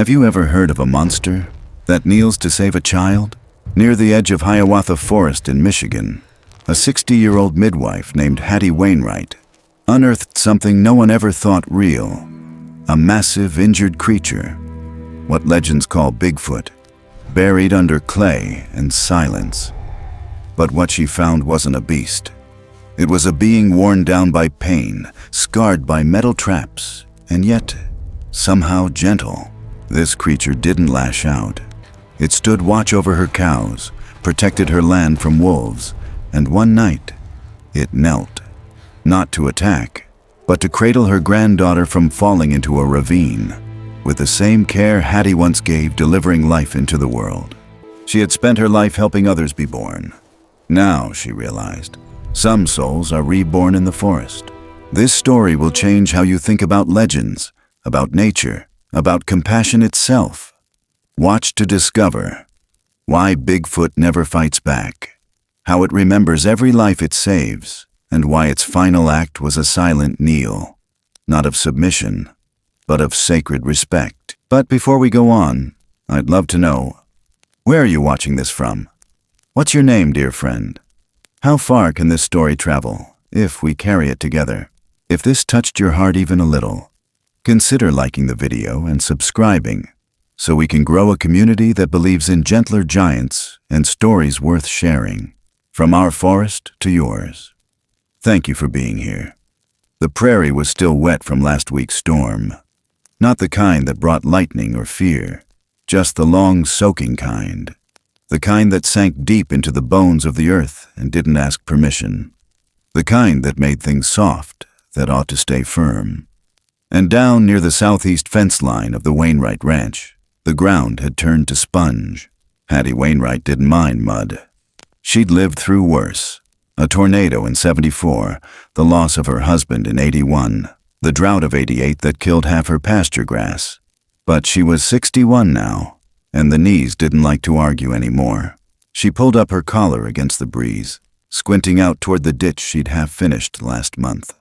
Have you ever heard of a monster that kneels to save a child? Near the edge of Hiawatha Forest in Michigan, a 60-year-old midwife named Hattie Wainwright unearthed something no one ever thought real. A massive, injured creature, what legends call Bigfoot, buried under clay and silence. But what she found wasn't a beast. It was a being worn down by pain, scarred by metal traps, and yet somehow gentle. This creature didn't lash out. It stood watch over her cows, protected her land from wolves, and one night, it knelt. Not to attack, but to cradle her granddaughter from falling into a ravine, with the same care Hattie once gave delivering life into the world. She had spent her life helping others be born. Now, she realized, some souls are reborn in the forest. This story will change how you think about legends, about nature, about compassion itself. Watch to discover why Bigfoot never fights back, how it remembers every life it saves, and why its final act was a silent kneel, not of submission, but of sacred respect. But before we go on, I'd love to know, where are you watching this from? What's your name, dear friend? How far can this story travel, if we carry it together? If this touched your heart even a little, consider liking the video and subscribing, so we can grow a community that believes in gentler giants and stories worth sharing, from our forest to yours. Thank you for being here. The prairie was still wet from last week's storm. Not the kind that brought lightning or fear, just the long soaking kind. The kind that sank deep into the bones of the earth and didn't ask permission. The kind that made things soft that ought to stay firm. And down near the southeast fence line of the Wainwright Ranch, the ground had turned to sponge. Hattie Wainwright didn't mind mud. She'd lived through worse. A tornado in '74, the loss of her husband in '81, the drought of '88 that killed half her pasture grass. But she was 61 now, and the knees didn't like to argue anymore. She pulled up her collar against the breeze, squinting out toward the ditch she'd half finished last month.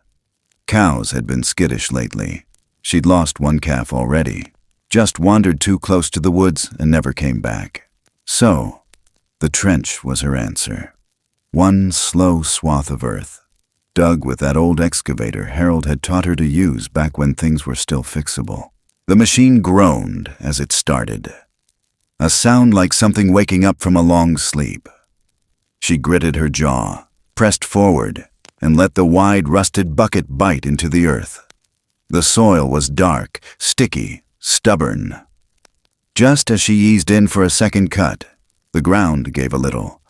Cows had been skittish lately. She'd lost one calf already, just wandered too close to the woods and never came back. So, the trench was her answer. One slow swath of earth, dug with that old excavator Harold had taught her to use back when things were still fixable. The machine groaned as it started, a sound like something waking up from a long sleep. She gritted her jaw, pressed forward, and let the wide, rusted bucket bite into the earth. The soil was dark, sticky, stubborn. Just as she eased in for a second cut, the ground gave a little,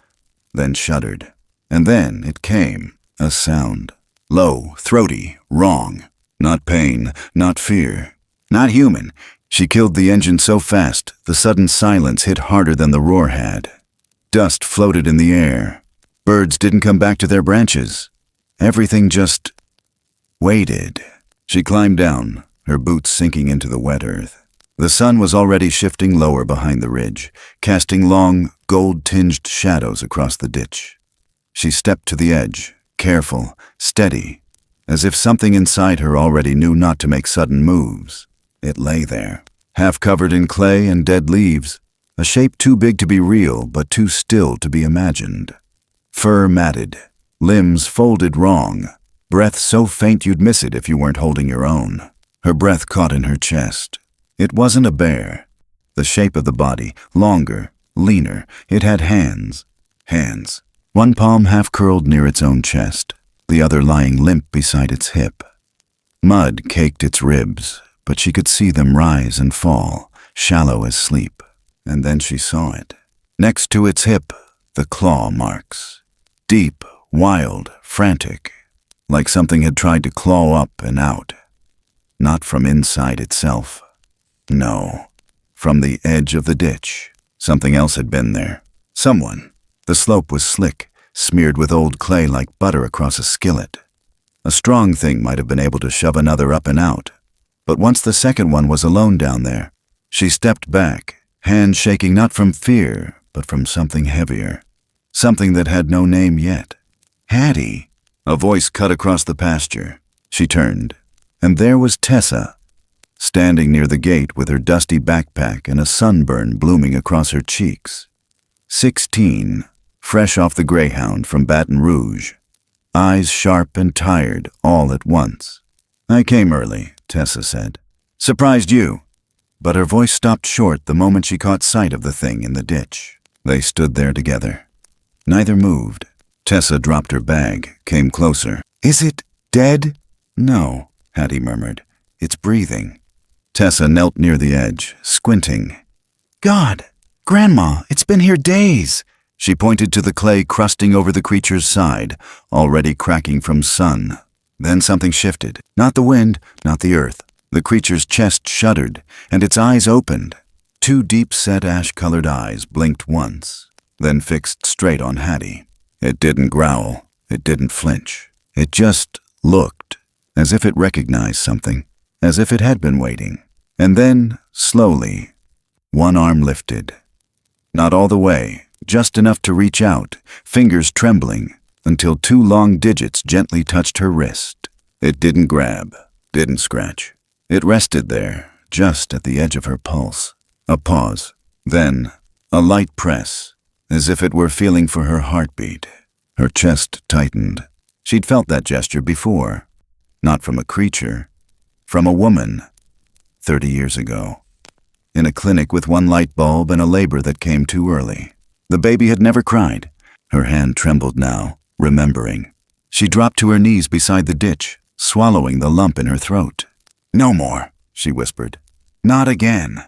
then shuddered. And then it came, a sound. Low, throaty, wrong. Not pain, not fear, not human. She killed the engine so fast, the sudden silence hit harder than the roar had. Dust floated in the air. Birds didn't come back to their branches. Everything just waited. She climbed down, her boots sinking into the wet earth. The sun was already shifting lower behind the ridge, casting long, gold-tinged shadows across the ditch. She stepped to the edge, careful, steady, as if something inside her already knew not to make sudden moves. It lay there, half covered in clay and dead leaves, a shape too big to be real but too still to be imagined. Fur matted, limbs folded wrong, breath so faint you'd miss it if you weren't holding your own. Her breath caught in her chest. It wasn't a bear. The shape of the body, longer, leaner, it had hands. Hands. One palm half curled near its own chest, the other lying limp beside its hip. Mud caked its ribs, but she could see them rise and fall, shallow as sleep. And then she saw it. Next to its hip, the claw marks. Deep, wild, frantic, like something had tried to claw up and out. Not from inside itself. No, from the edge of the ditch. Something else had been there. Someone. The slope was slick, smeared with old clay like butter across a skillet. A strong thing might have been able to shove another up and out. But once the second one was alone down there, she stepped back, hands shaking not from fear, but from something heavier. Something that had no name yet. Hattie! A voice cut across the pasture. She turned, and there was Tessa, standing near the gate with her dusty backpack and a sunburn blooming across her cheeks. 16, fresh off the Greyhound from Baton Rouge. Eyes sharp and tired all at once. "I came early," Tessa said. "Surprised you." But her voice stopped short the moment she caught sight of the thing in the ditch. They stood there together. Neither moved. Tessa dropped her bag, came closer. "Is it dead?" "No," Hattie murmured. "It's breathing." Tessa knelt near the edge, squinting. "God, Grandma, it's been here days." She pointed to the clay crusting over the creature's side, already cracking from sun. Then something shifted. Not the wind, not the earth. The creature's chest shuddered, and its eyes opened. 2 deep-set ash-colored eyes blinked once, then fixed straight on Hattie. It didn't growl. It didn't flinch. It just looked, as if it recognized something, as if it had been waiting. And then, slowly, one arm lifted. Not all the way, just enough to reach out, fingers trembling, until 2 long digits gently touched her wrist. It didn't grab, didn't scratch. It rested there, just at the edge of her pulse. A pause, then a light press, as if it were feeling for her heartbeat. Her chest tightened. She'd felt that gesture before. Not from a creature, from a woman, 30 years ago. In a clinic with 1 light bulb and a labor that came too early. The baby had never cried. Her hand trembled now, remembering. She dropped to her knees beside the ditch, swallowing the lump in her throat. "No more," she whispered. "Not again."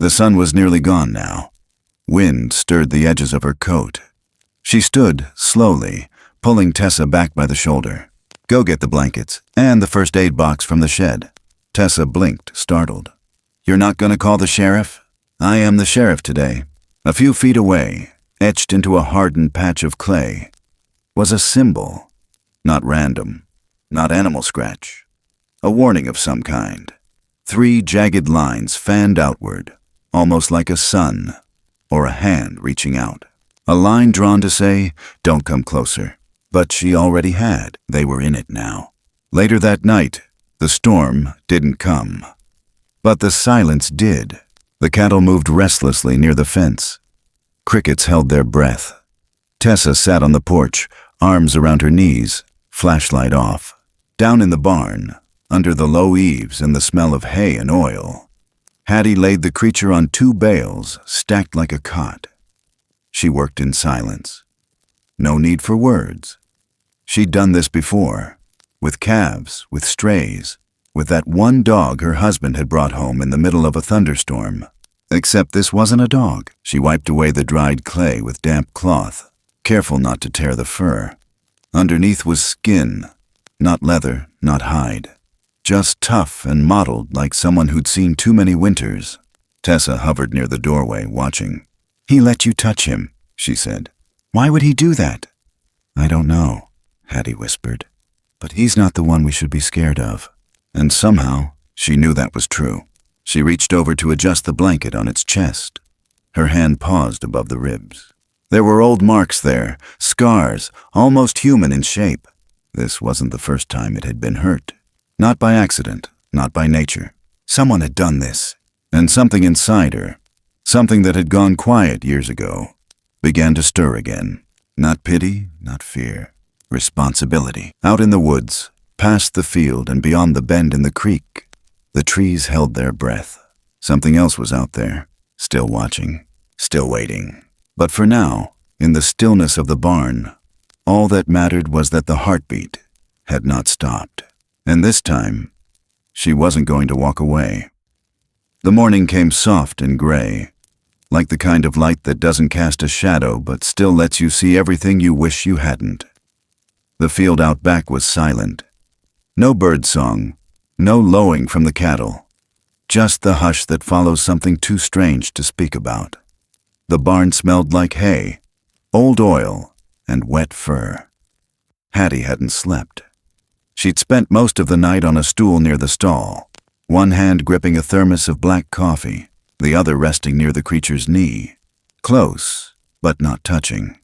The sun was nearly gone now. Wind stirred the edges of her coat. She stood, slowly, pulling Tessa back by the shoulder. "Go get the blankets and the first aid box from the shed." Tessa blinked, startled. "You're not going to call the sheriff?" "I am the sheriff today." A few feet away, etched into a hardened patch of clay, was a symbol. Not random, not animal scratch. A warning of some kind. 3 jagged lines fanned outward, almost like a sun, or a hand reaching out. A line drawn to say, "Don't come closer." But she already had. They were in it now. Later that night, the storm didn't come. But the silence did. The cattle moved restlessly near the fence. Crickets held their breath. Tessa sat on the porch, arms around her knees, flashlight off. Down in the barn, under the low eaves and the smell of hay and oil, Hattie laid the creature on 2 bales, stacked like a cot. She worked in silence. No need for words. She'd done this before, with calves, with strays, with that 1 dog her husband had brought home in the middle of a thunderstorm. Except this wasn't a dog. She wiped away the dried clay with damp cloth, careful not to tear the fur. Underneath was skin, not leather, not hide. Just tough and mottled like someone who'd seen too many winters. Tessa hovered near the doorway, watching. "He let you touch him," she said. "Why would he do that?" "I don't know," Hattie whispered. "But he's not the one we should be scared of." And somehow, she knew that was true. She reached over to adjust the blanket on its chest. Her hand paused above the ribs. There were old marks there, scars, almost human in shape. This wasn't the first time it had been hurt. Not by accident, not by nature. Someone had done this, and something inside her, something that had gone quiet years ago, began to stir again. Not pity, not fear. Responsibility. Out in the woods, past the field and beyond the bend in the creek, the trees held their breath. Something else was out there, still watching, still waiting. But for now, in the stillness of the barn, all that mattered was that the heartbeat had not stopped. And this time, she wasn't going to walk away. The morning came soft and gray, like the kind of light that doesn't cast a shadow but still lets you see everything you wish you hadn't. The field out back was silent. No bird song, no lowing from the cattle. Just the hush that follows something too strange to speak about. The barn smelled like hay, old oil, and wet fur. Hattie hadn't slept. She'd spent most of the night on a stool near the stall, one hand gripping a thermos of black coffee, the other resting near the creature's knee. Close, but not touching.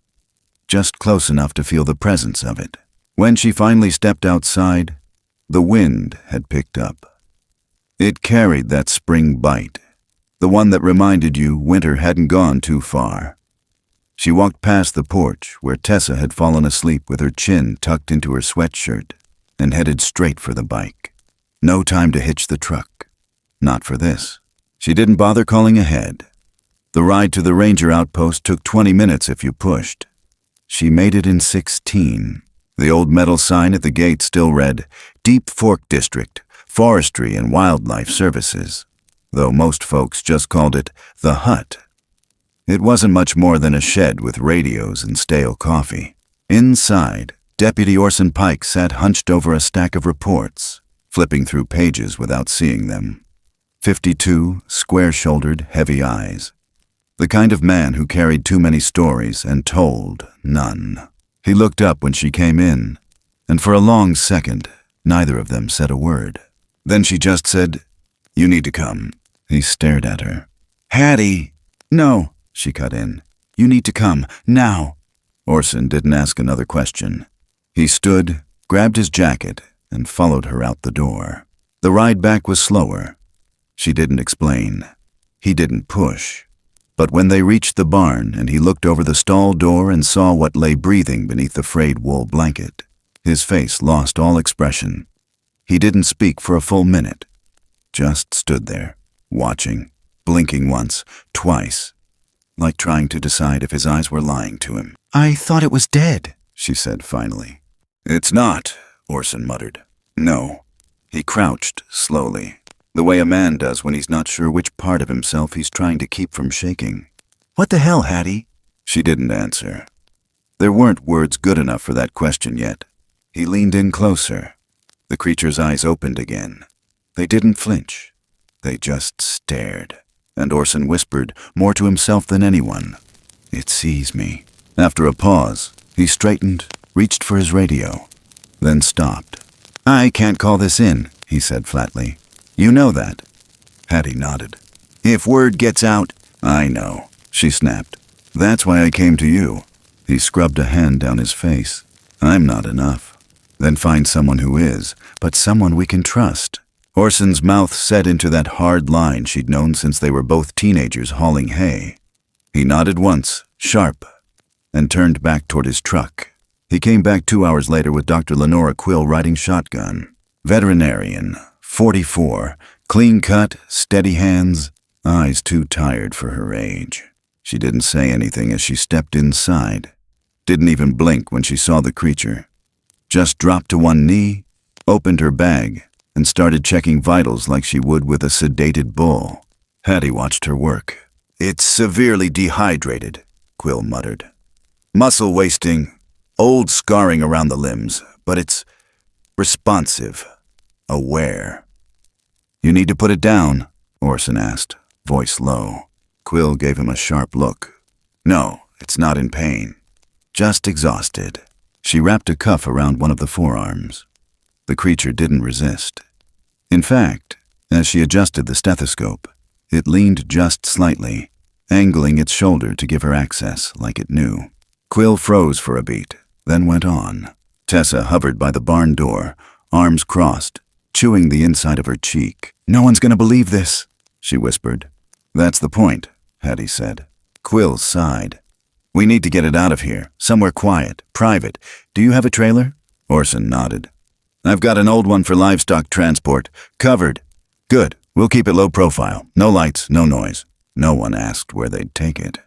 Just close enough to feel the presence of it. When she finally stepped outside, the wind had picked up. It carried that spring bite, the one that reminded you winter hadn't gone too far. She walked past the porch where Tessa had fallen asleep with her chin tucked into her sweatshirt and headed straight for the bike. No time to hitch the truck. Not for this. She didn't bother calling ahead. The ride to the ranger outpost took 20 minutes if you pushed. She made it in 16. The old metal sign at the gate still read, Deep Fork District, Forestry and Wildlife Services, though most folks just called it the hut. It wasn't much more than a shed with radios and stale coffee. Inside, Deputy Orson Pike sat hunched over a stack of reports, flipping through pages without seeing them. 52 square-shouldered, heavy eyes. The kind of man who carried too many stories and told none. He looked up when she came in, and for a long second, neither of them said a word. Then she just said, "You need to come." He stared at her. "Hattie!" "No," she cut in. "You need to come, now." Orson didn't ask another question. He stood, grabbed his jacket, and followed her out the door. The ride back was slower. She didn't explain. He didn't push. But when they reached the barn and he looked over the stall door and saw what lay breathing beneath the frayed wool blanket, his face lost all expression. He didn't speak for a full minute. Just stood there, watching, blinking once, twice, like trying to decide if his eyes were lying to him. "I thought it was dead," she said finally. "It's not," Orson muttered. "No." He crouched slowly, the way a man does when he's not sure which part of himself he's trying to keep from shaking. "What the hell, Hattie?" She didn't answer. There weren't words good enough for that question yet. He leaned in closer. The creature's eyes opened again. They didn't flinch. They just stared. And Orson whispered, more to himself than anyone, "It sees me." After a pause, he straightened, reached for his radio, then stopped. "I can't call this in," he said flatly. "You know that." Hattie nodded. "If word gets out—" "I know," she snapped. "That's why I came to you." He scrubbed a hand down his face. "I'm not enough. Then find someone who is, but someone we can trust." Orson's mouth set into that hard line she'd known since they were both teenagers hauling hay. He nodded once, sharp, and turned back toward his truck. He came back 2 hours later with Dr. Lenora Quill riding shotgun. Veterinarian, 44, clean-cut, steady hands, eyes too tired for her age. She didn't say anything as she stepped inside. Didn't even blink when she saw the creature. Just dropped to one knee, opened her bag, and started checking vitals like she would with a sedated bull. Hattie watched her work. "It's severely dehydrated," Quill muttered. "Muscle wasting, old scarring around the limbs, but it's responsive, aware." "You need to put it down?" Orson asked, voice low. Quill gave him a sharp look. "No, it's not in pain. Just exhausted." She wrapped a cuff around one of the forearms. The creature didn't resist. In fact, as she adjusted the stethoscope, it leaned just slightly, angling its shoulder to give her access like it knew. Quill froze for a beat, then went on. Tessa hovered by the barn door, arms crossed, chewing the inside of her cheek. "No one's going to believe this," she whispered. "That's the point," Hattie said. Quill sighed. "We need to get it out of here, somewhere quiet, private. Do you have a trailer?" Orson nodded. "I've got an old one for livestock transport. Covered." "Good. We'll keep it low profile. No lights, no noise." No one asked where they'd take it.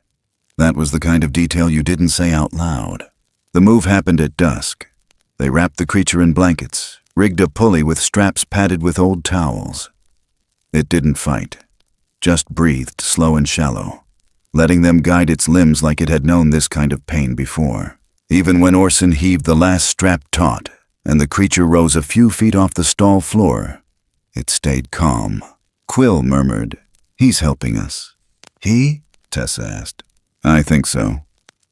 That was the kind of detail you didn't say out loud. The move happened at dusk. They wrapped the creature in blankets, rigged a pulley with straps padded with old towels. It didn't fight, just breathed slow and shallow, letting them guide its limbs like it had known this kind of pain before. Even when Orson heaved the last strap taut, and the creature rose a few feet off the stall floor, it stayed calm. Quill murmured, "He's helping us." "He?" Tessa asked. "I think so."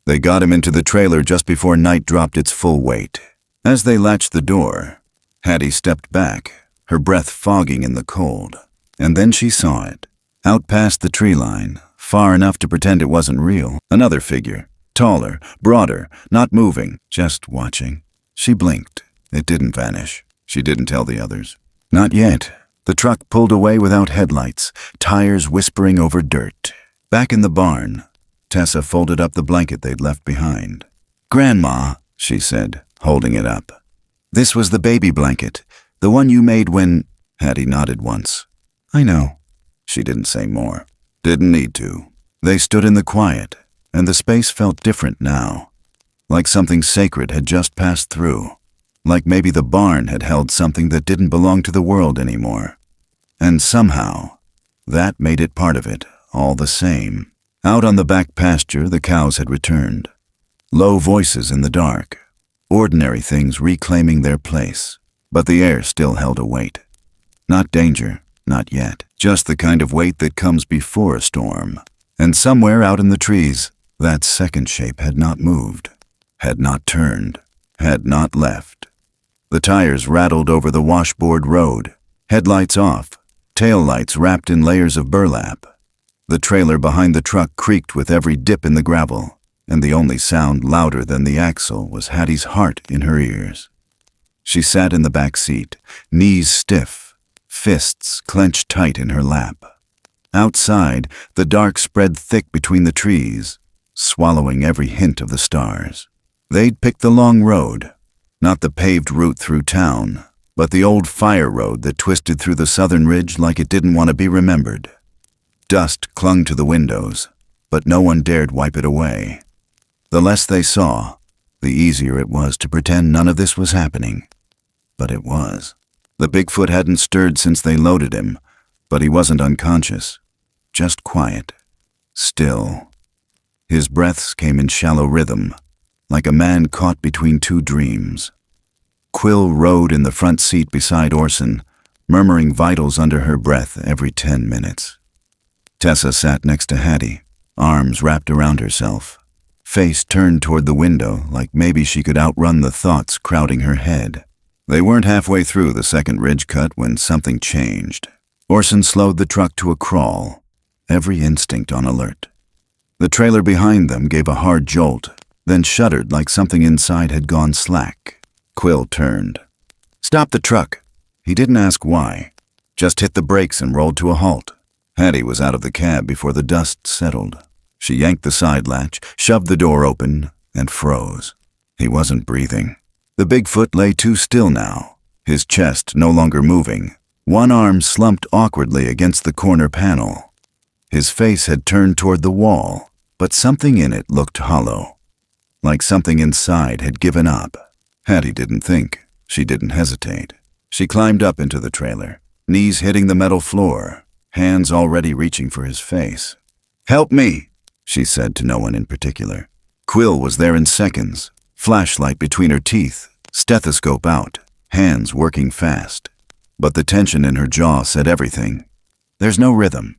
They got him into the trailer just before night dropped its full weight. As they latched the door, Hattie stepped back, her breath fogging in the cold. And then she saw it. Out past the tree line, far enough to pretend it wasn't real, another figure, taller, broader, not moving, just watching. She blinked. It didn't vanish. She didn't tell the others. "Not yet," The truck pulled away without headlights, tires whispering over dirt. Back in the barn, Tessa folded up the blanket they'd left behind. "Grandma," she said, holding it up. "This was the baby blanket, the one you made when—" Hattie nodded once. "I know." She didn't say more. Didn't need to. They stood in the quiet, and the space felt different now. Like something sacred had just passed through. Like maybe the barn had held something that didn't belong to the world anymore. And somehow, that made it part of it, all the same. Out on the back pasture, the cows had returned. Low voices in the dark. Ordinary things reclaiming their place. But the air still held a weight. Not danger, not yet. Just the kind of weight that comes before a storm. And somewhere out in the trees, that second shape had not moved. Had not turned. Had not left. The tires rattled over the washboard road. Headlights off. Taillights wrapped in layers of burlap. The trailer behind the truck creaked with every dip in the gravel, and the only sound louder than the axle was Hattie's heart in her ears. She sat in the back seat, knees stiff, fists clenched tight in her lap. Outside, the dark spread thick between the trees, swallowing every hint of the stars. They'd picked the long road, not the paved route through town, but the old fire road that twisted through the southern ridge like it didn't want to be remembered. Dust clung to the windows, but no one dared wipe it away. The less they saw, the easier it was to pretend none of this was happening. But it was. The Bigfoot hadn't stirred since they loaded him, but he wasn't unconscious. Just quiet. Still. His breaths came in shallow rhythm, like a man caught between two dreams. Quill rode in the front seat beside Orson, murmuring vitals under her breath every 10 minutes. Tessa sat next to Hattie, arms wrapped around herself, face turned toward the window like maybe she could outrun the thoughts crowding her head. They weren't halfway through the second ridge cut when something changed. Orson slowed the truck to a crawl, every instinct on alert. The trailer behind them gave a hard jolt, then shuddered like something inside had gone slack. Quill turned. "Stop the truck." He didn't ask why, just hit the brakes and rolled to a halt. Hattie was out of the cab before the dust settled. She yanked the side latch, shoved the door open, and froze. He wasn't breathing. The Bigfoot lay too still now, his chest no longer moving, one arm slumped awkwardly against the corner panel. His face had turned toward the wall, but something in it looked hollow, like something inside had given up. Hattie didn't think. She didn't hesitate. She climbed up into the trailer, knees hitting the metal floor, hands already reaching for his face. "Help me," she said to no one in particular. Quill was there in seconds, flashlight between her teeth, stethoscope out, hands working fast. But the tension in her jaw said everything. "There's no rhythm."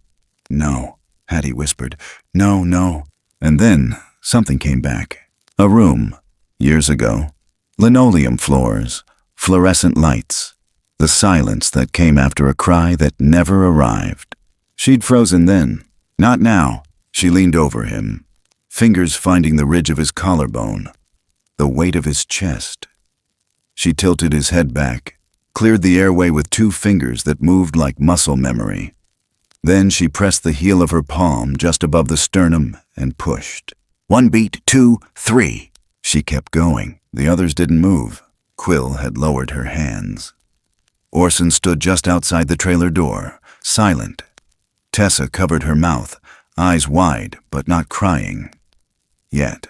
"No," Hattie whispered. "No, no." And then something came back. A room, years ago. Linoleum floors, fluorescent lights. The silence that came after a cry that never arrived. She'd frozen then. Not now. She leaned over him, fingers finding the ridge of his collarbone, the weight of his chest. She tilted his head back, cleared the airway with two fingers that moved like muscle memory. Then she pressed the heel of her palm just above the sternum and pushed. 1 beat, 2, 3. She kept going. The others didn't move. Quill had lowered her hands. Orson stood just outside the trailer door, silent. Tessa covered her mouth, eyes wide but not crying. Yet.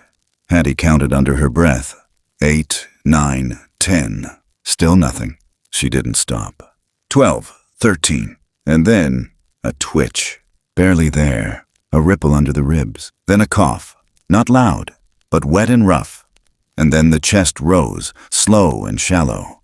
Hattie counted under her breath. 8, 9, 10. Still nothing. She didn't stop. 12, 13. And then a twitch. Barely there. A ripple under the ribs. Then a cough. Not loud, but wet and rough. And then the chest rose, slow and shallow.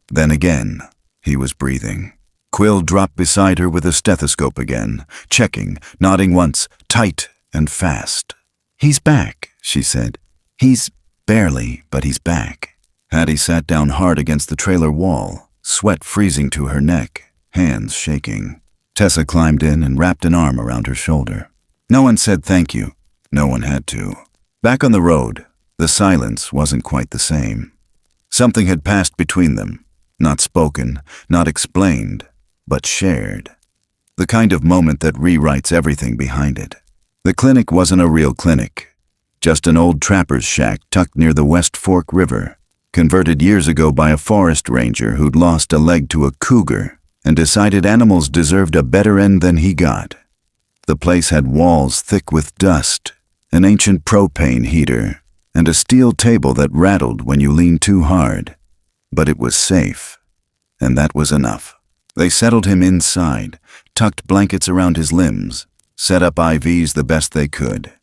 Then again, he was breathing. Quill dropped beside her with a stethoscope again, checking, nodding once, tight and fast. "He's back," she said. "He's barely, but he's back." Hattie sat down hard against the trailer wall, sweat freezing to her neck, hands shaking. Tessa climbed in and wrapped an arm around her shoulder. No one said thank you. No one had to. Back on the road, the silence wasn't quite the same. Something had passed between them, not spoken, not explained, but shared. The kind of moment that rewrites everything behind it. The clinic wasn't a real clinic, just an old trapper's shack tucked near the West Fork River, converted years ago by a forest ranger who'd lost a leg to a cougar and decided animals deserved a better end than he got. The place had walls thick with dust, an ancient propane heater, and a steel table that rattled when you leaned too hard. But it was safe, and that was enough. They settled him inside, tucked blankets around his limbs, set up IVs the best they could.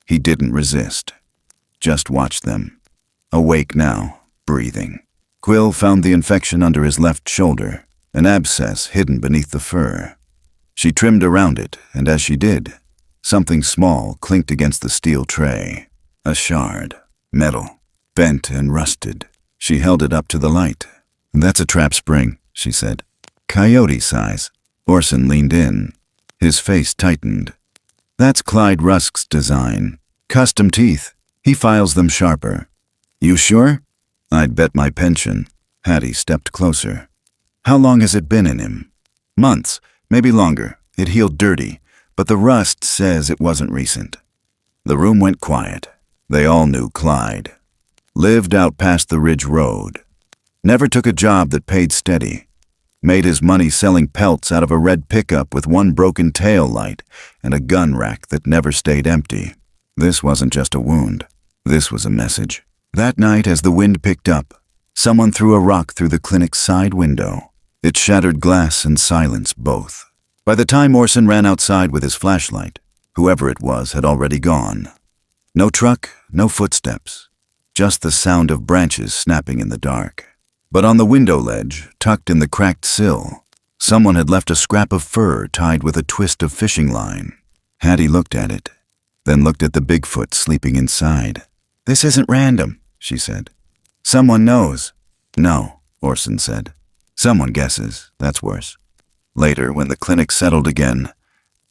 He didn't resist. Just watched them. Awake now, breathing. Quill found the infection under his left shoulder, an abscess hidden beneath the fur. She trimmed around it, and as she did, something small clinked against the steel tray. A shard. Metal. Bent and rusted. She held it up to the light. "That's a trap spring," she said. "Coyote size." Orson leaned in. His face tightened. "That's Clyde Rusk's design. Custom teeth. He files them sharper." "You sure?" "I'd bet my pension." Hattie stepped closer. "How long has it been in him?" "Months. Maybe longer. It healed dirty, but the rust says it wasn't recent." The room went quiet. They all knew Clyde. Lived out past the Ridge Road. Never took a job that paid steady. Made his money selling pelts out of a red pickup with one broken tail light and a gun rack that never stayed empty. This wasn't just a wound. This was a message. That night, as the wind picked up, someone threw a rock through the clinic's side window. It shattered glass and silence both. By the time Orson ran outside with his flashlight, whoever it was had already gone. No truck, no footsteps, just the sound of branches snapping in the dark. But on the window ledge, tucked in the cracked sill, someone had left a scrap of fur tied with a twist of fishing line. Hattie looked at it, then looked at the Bigfoot sleeping inside. "This isn't random," she said. "Someone knows." "No," Orson said. "Someone guesses. That's worse." Later, when the clinic settled again,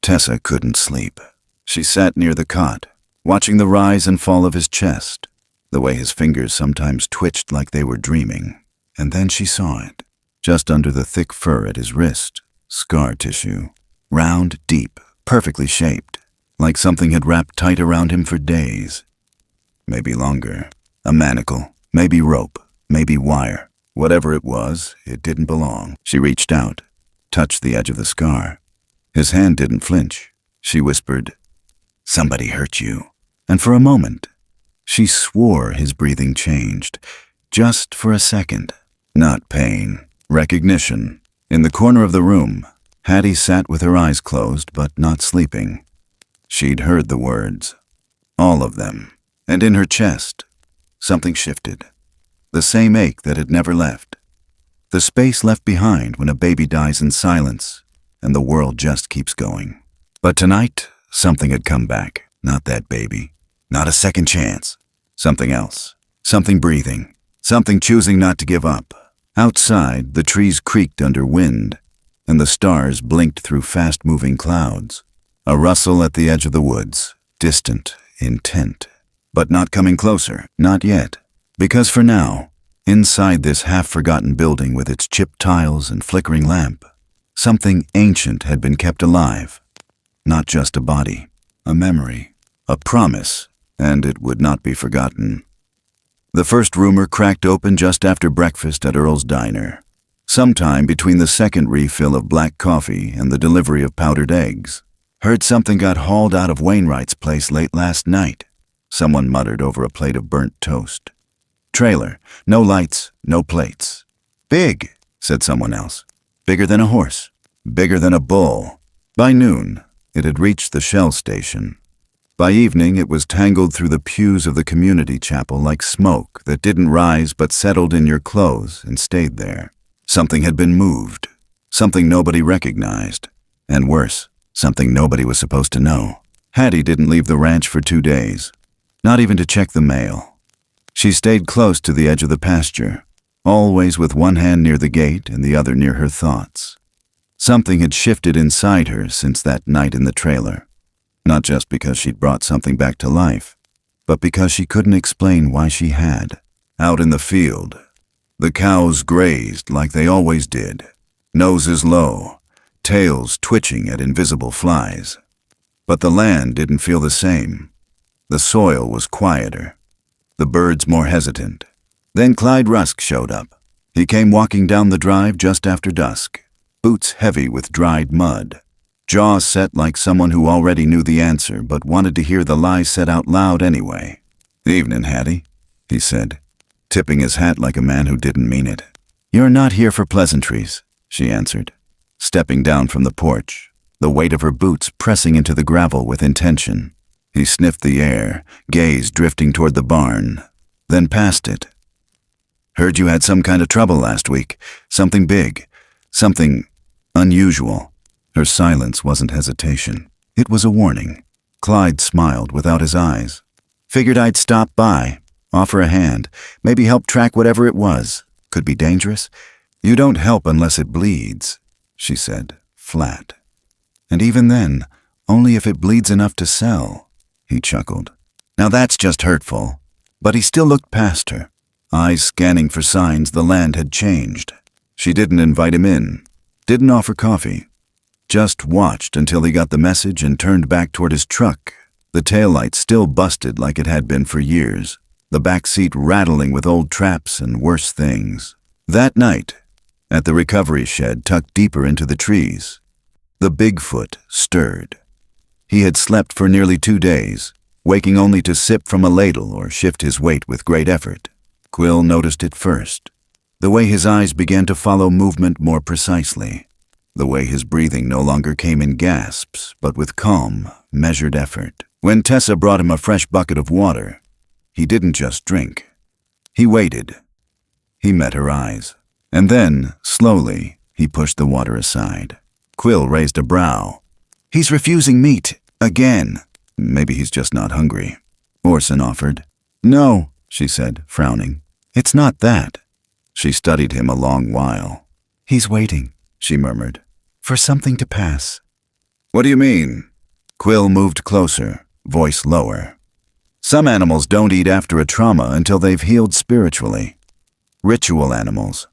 Tessa couldn't sleep. She sat near the cot, watching the rise and fall of his chest, the way his fingers sometimes twitched like they were dreaming. And then she saw it, just under the thick fur at his wrist, scar tissue, round, deep, perfectly shaped, like something had wrapped tight around him for days. Maybe longer. A manacle, maybe rope, maybe wire. Whatever it was, it didn't belong. She reached out, touched the edge of the scar. His hand didn't flinch. She whispered, "Somebody hurt you." And for a moment, she swore his breathing changed, just for a second. Not pain, recognition. In the corner of the room, Hattie sat with her eyes closed but not sleeping. She'd heard the words, all of them, and in her chest, something shifted. The same ache that had never left. The space left behind when a baby dies in silence and the world just keeps going. But tonight, something had come back. Not that baby. Not a second chance. Something else. Something breathing. Something choosing not to give up. Outside, the trees creaked under wind, and the stars blinked through fast-moving clouds. A rustle at the edge of the woods, distant, intent, but not coming closer, not yet. Because for now, inside this half-forgotten building with its chipped tiles and flickering lamp, something ancient had been kept alive. Not just a body, a memory, a promise, and it would not be forgotten. The first rumor cracked open just after breakfast at Earl's Diner, sometime between the second refill of black coffee and the delivery of powdered eggs. Heard something got hauled out of Wainwright's place late last night, someone muttered over a plate of burnt toast. Trailer, no lights, no plates. Big, said someone else. Bigger than a horse, bigger than a bull. By noon, it had reached the Shell station. By evening, it was tangled through the pews of the community chapel like smoke that didn't rise but settled in your clothes and stayed there. Something had been moved, something nobody recognized, and worse, something nobody was supposed to know. Hattie didn't leave the ranch for 2 days, not even to check the mail. She stayed close to the edge of the pasture, always with one hand near the gate and the other near her thoughts. Something had shifted inside her since that night in the trailer. Not just because she'd brought something back to life, but because she couldn't explain why she had. Out in the field, the cows grazed like they always did, noses low, tails twitching at invisible flies. But the land didn't feel the same. The soil was quieter, the birds more hesitant. Then Clyde Rusk showed up. He came walking down the drive just after dusk, boots heavy with dried mud, jaws set like someone who already knew the answer but wanted to hear the lie said out loud anyway. "Evening, Hattie," he said, tipping his hat like a man who didn't mean it. "You're not here for pleasantries," she answered, stepping down from the porch, the weight of her boots pressing into the gravel with intention. He sniffed the air, gaze drifting toward the barn, then past it. "Heard you had some kind of trouble last week. Something big. Something unusual." Her silence wasn't hesitation. It was a warning. Clyde smiled without his eyes. "Figured I'd stop by, offer a hand, maybe help track whatever it was. Could be dangerous." "You don't help unless it bleeds," she said, flat. "And even then, only if it bleeds enough to sell," he chuckled. Now that's just hurtful. But he still looked past her, eyes scanning for signs the land had changed. She didn't invite him in, didn't offer coffee, just watched until he got the message and turned back toward his truck, the taillight still busted like it had been for years, the back seat rattling with old traps and worse things. That night, at the recovery shed tucked deeper into the trees, the Bigfoot stirred. He had slept for nearly 2 days, waking only to sip from a ladle or shift his weight with great effort. Quill noticed it first, the way his eyes began to follow movement more precisely, the way his breathing no longer came in gasps, but with calm, measured effort. When Tessa brought him a fresh bucket of water, he didn't just drink. He waited. He met her eyes. And then, slowly, he pushed the water aside. Quill raised a brow. "He's refusing meat, again." "Maybe he's just not hungry," Orson offered. "No," she said, frowning. "It's not that." She studied him a long while. "He's waiting," she murmured, "for something to pass." "What do you mean?" Quill moved closer, voice lower. "Some animals don't eat after a trauma until they've healed spiritually. Ritual animals.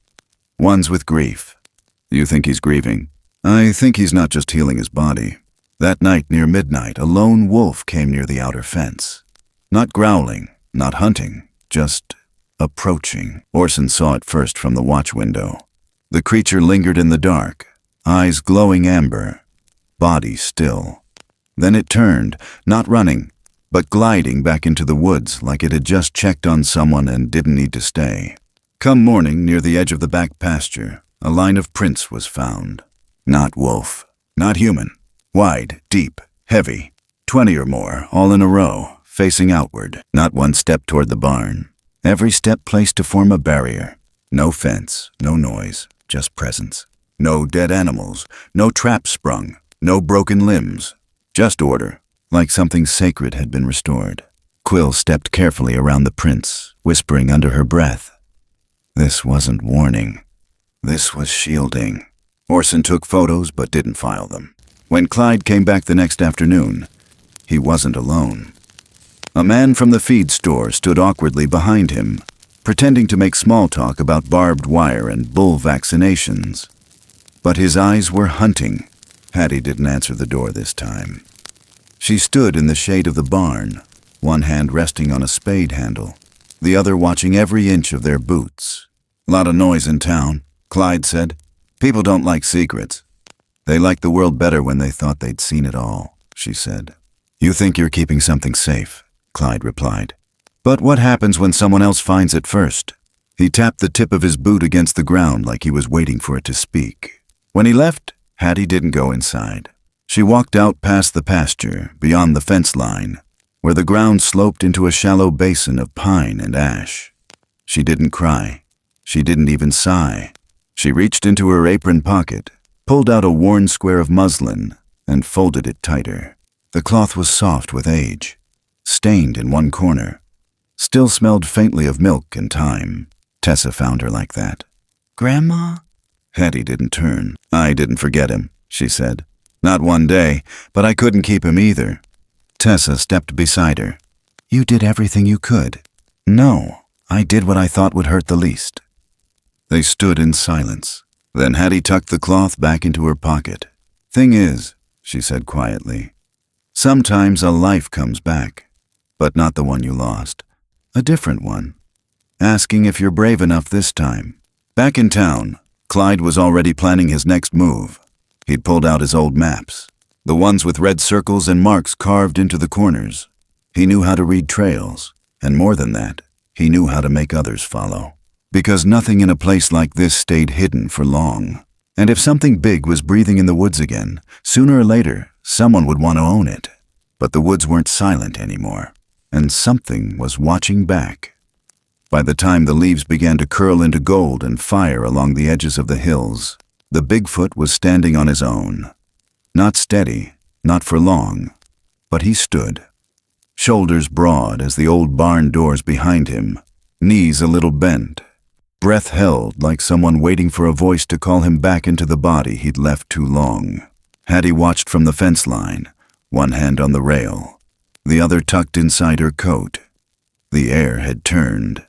Ones with grief." "You think he's grieving?" "I think he's not just healing his body. That night near midnight, a lone wolf came near the outer fence. Not growling, not hunting, just approaching." Orson saw it first from the watch window. The creature lingered in the dark, eyes glowing amber, body still. Then it turned, not running, but gliding back into the woods like it had just checked on someone and didn't need to stay. Come morning, near the edge of the back pasture, a line of prints was found. Not wolf, not human. Wide, deep, heavy, 20 or more, all in a row, facing outward. Not one step toward the barn. Every step placed to form a barrier. No fence, no noise, just presence. No dead animals, no traps sprung, no broken limbs. Just order, like something sacred had been restored. Quill stepped carefully around the prints, whispering under her breath. This wasn't warning. This was shielding. Orson took photos but didn't file them. When Clyde came back the next afternoon, he wasn't alone. A man from the feed store stood awkwardly behind him, pretending to make small talk about barbed wire and bull vaccinations. But his eyes were hunting. Hattie didn't answer the door this time. She stood in the shade of the barn, one hand resting on a spade handle, the other watching every inch of their boots. "Lot of noise in town," Clyde said. "People don't like secrets. They like the world better when they thought they'd seen it all," she said. "You think you're keeping something safe," Clyde replied. "But what happens when someone else finds it first?" He tapped the tip of his boot against the ground like he was waiting for it to speak. When he left, Hattie didn't go inside. She walked out past the pasture, beyond the fence line, where the ground sloped into a shallow basin of pine and ash. She didn't cry. She didn't even sigh. She reached into her apron pocket, pulled out a worn square of muslin, and folded it tighter. The cloth was soft with age, stained in one corner, still smelled faintly of milk and thyme. Tessa found her like that. "Grandma?" Hattie didn't turn. "I didn't forget him," she said. "Not one day, but I couldn't keep him either." Tessa stepped beside her. "You did everything you could." "No, I did what I thought would hurt the least." They stood in silence. Then Hattie tucked the cloth back into her pocket. "Thing is," she said quietly, "sometimes a life comes back, but not the one you lost. A different one. Asking if you're brave enough this time." Back in town, Clyde was already planning his next move. He'd pulled out his old maps, the ones with red circles and marks carved into the corners. He knew how to read trails, and more than that, he knew how to make others follow. Because nothing in a place like this stayed hidden for long. And if something big was breathing in the woods again, sooner or later, someone would want to own it. But the woods weren't silent anymore, and something was watching back. By the time the leaves began to curl into gold and fire along the edges of the hills, the Bigfoot was standing on his own. Not steady, not for long, but he stood. Shoulders broad as the old barn doors behind him, knees a little bent, breath held like someone waiting for a voice to call him back into the body he'd left too long. Hattie watched from the fence line, one hand on the rail, the other tucked inside her coat. The air had turned.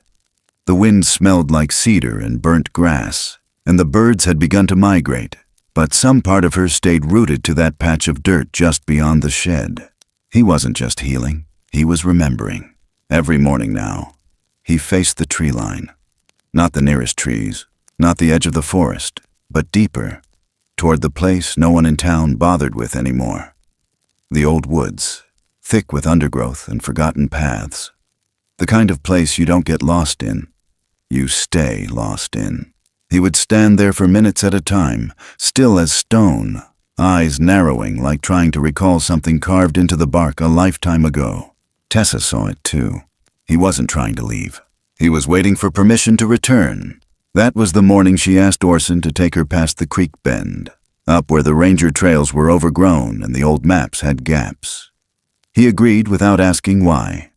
The wind smelled like cedar and burnt grass, and the birds had begun to migrate, but some part of her stayed rooted to that patch of dirt just beyond the shed. He wasn't just healing, he was remembering. Every morning now, he faced the tree line. Not the nearest trees, not the edge of the forest, but deeper, toward the place no one in town bothered with anymore. The old woods, thick with undergrowth and forgotten paths. The kind of place you don't get lost in, you stay lost in. He would stand there for minutes at a time, still as stone, eyes narrowing like trying to recall something carved into the bark a lifetime ago. Tessa saw it too. He wasn't trying to leave. He was waiting for permission to return. That was the morning she asked Orson to take her past the creek bend, up where the ranger trails were overgrown and the old maps had gaps. He agreed without asking why.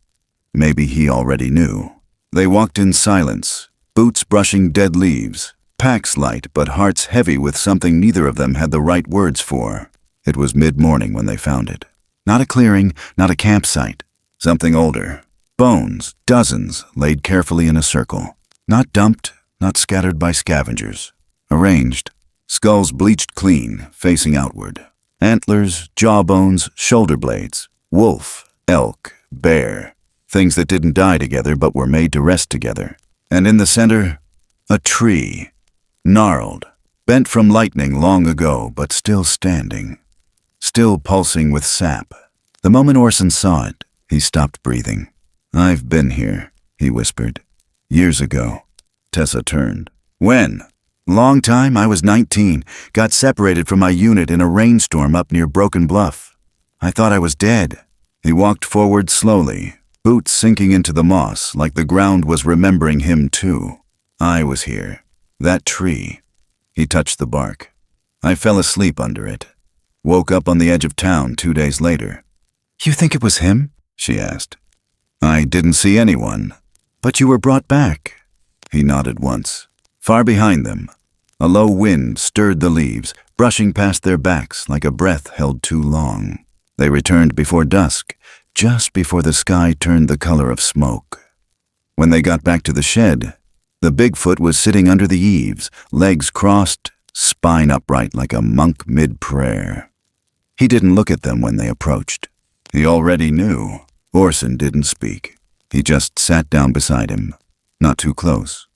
Maybe he already knew. They walked in silence, boots brushing dead leaves, packs light but hearts heavy with something neither of them had the right words for. It was mid-morning when they found it. Not a clearing, not a campsite. Something older. Bones, dozens, laid carefully in a circle. Not dumped, not scattered by scavengers. Arranged. Skulls bleached clean, facing outward. Antlers, jawbones, shoulder blades. Wolf, elk, bear. Things that didn't die together but were made to rest together. And in the center, a tree. Gnarled, bent from lightning long ago, but still standing. Still pulsing with sap. The moment Orson saw it, he stopped breathing. "I've been here," he whispered. "Years ago." Tessa turned. "When?" "Long time. I was 19. Got separated from my unit in a rainstorm up near Broken Bluff. I thought I was dead." He walked forward slowly, boots sinking into the moss like the ground was remembering him too. "I was here. That tree." He touched the bark. "I fell asleep under it. Woke up on the edge of town 2 days later." "You think it was him?" she asked. "I didn't see anyone." "But you were brought back." He nodded once. Far behind them, a low wind stirred the leaves, brushing past their backs like a breath held too long. They returned before dusk, just before the sky turned the color of smoke. When they got back to the shed, the Bigfoot was sitting under the eaves, legs crossed, spine upright like a monk mid-prayer. He didn't look at them when they approached. He already knew. Orson didn't speak. He just sat down beside him, not too close,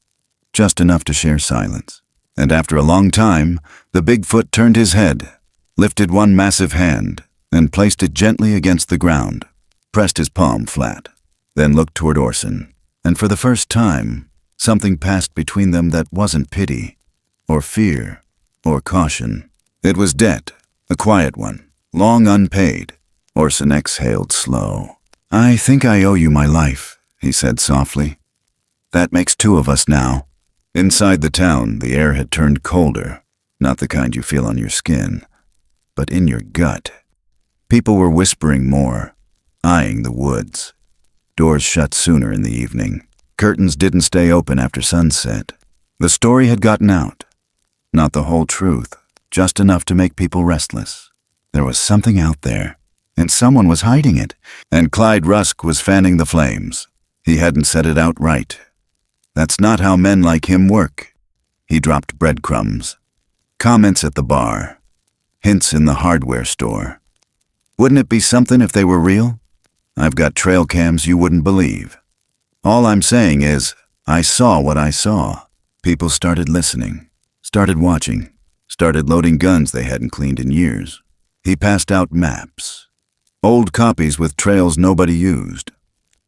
just enough to share silence. And after a long time, the Bigfoot turned his head, lifted one massive hand, and placed it gently against the ground, pressed his palm flat, then looked toward Orson. And for the first time, something passed between them that wasn't pity, or fear, or caution. It was debt, a quiet one, long unpaid. Orson exhaled slow. "I think I owe you my life," he said softly. "That makes 2 of us now." Inside the town, the air had turned colder, not the kind you feel on your skin, but in your gut. People were whispering more, eyeing the woods. Doors shut sooner in the evening. Curtains didn't stay open after sunset. The story had gotten out. Not the whole truth, just enough to make people restless. There was something out there, and someone was hiding it, and Clyde Rusk was fanning the flames. He hadn't said it outright. That's not how men like him work. He dropped breadcrumbs. Comments at the bar. hints in the hardware store. Wouldn't it be something if they were real? I've got trail cams you wouldn't believe. All I'm saying is, I saw what I saw. People started listening, started watching, started loading guns they hadn't cleaned in years. He passed out maps. Old copies with trails nobody used.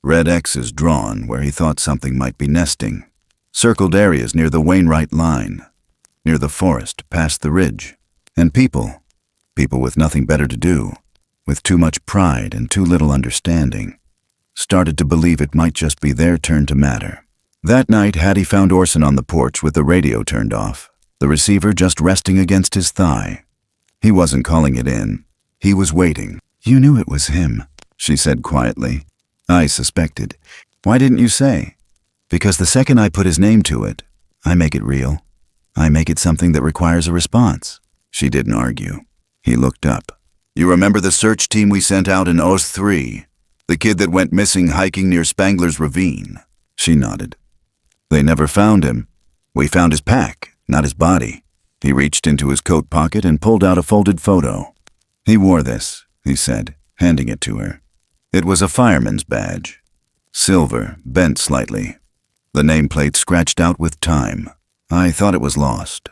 Red X's drawn where he thought something might be nesting. Circled areas near the Wainwright line, near the forest, past the ridge. And people with nothing better to do, with too much pride and too little understanding, started to believe it might just be their turn to matter. That night, Hattie found Orson on the porch with the radio turned off, the receiver just resting against his thigh. He wasn't calling it in. He was waiting. "You knew it was him," she said quietly. "I suspected. Why didn't you say?" "Because the second I put his name to it, I make it real. I make it something that requires a response." She didn't argue. He looked up. "You remember the search team we sent out in Oath 3? The kid that went missing hiking near Spangler's Ravine?" She nodded. "They never found him. We found his pack, not his body." He reached into his coat pocket and pulled out a folded photo. "He wore this," he said, handing it to her. It was a fireman's badge. Silver, bent slightly. The nameplate scratched out with time. "I thought it was lost."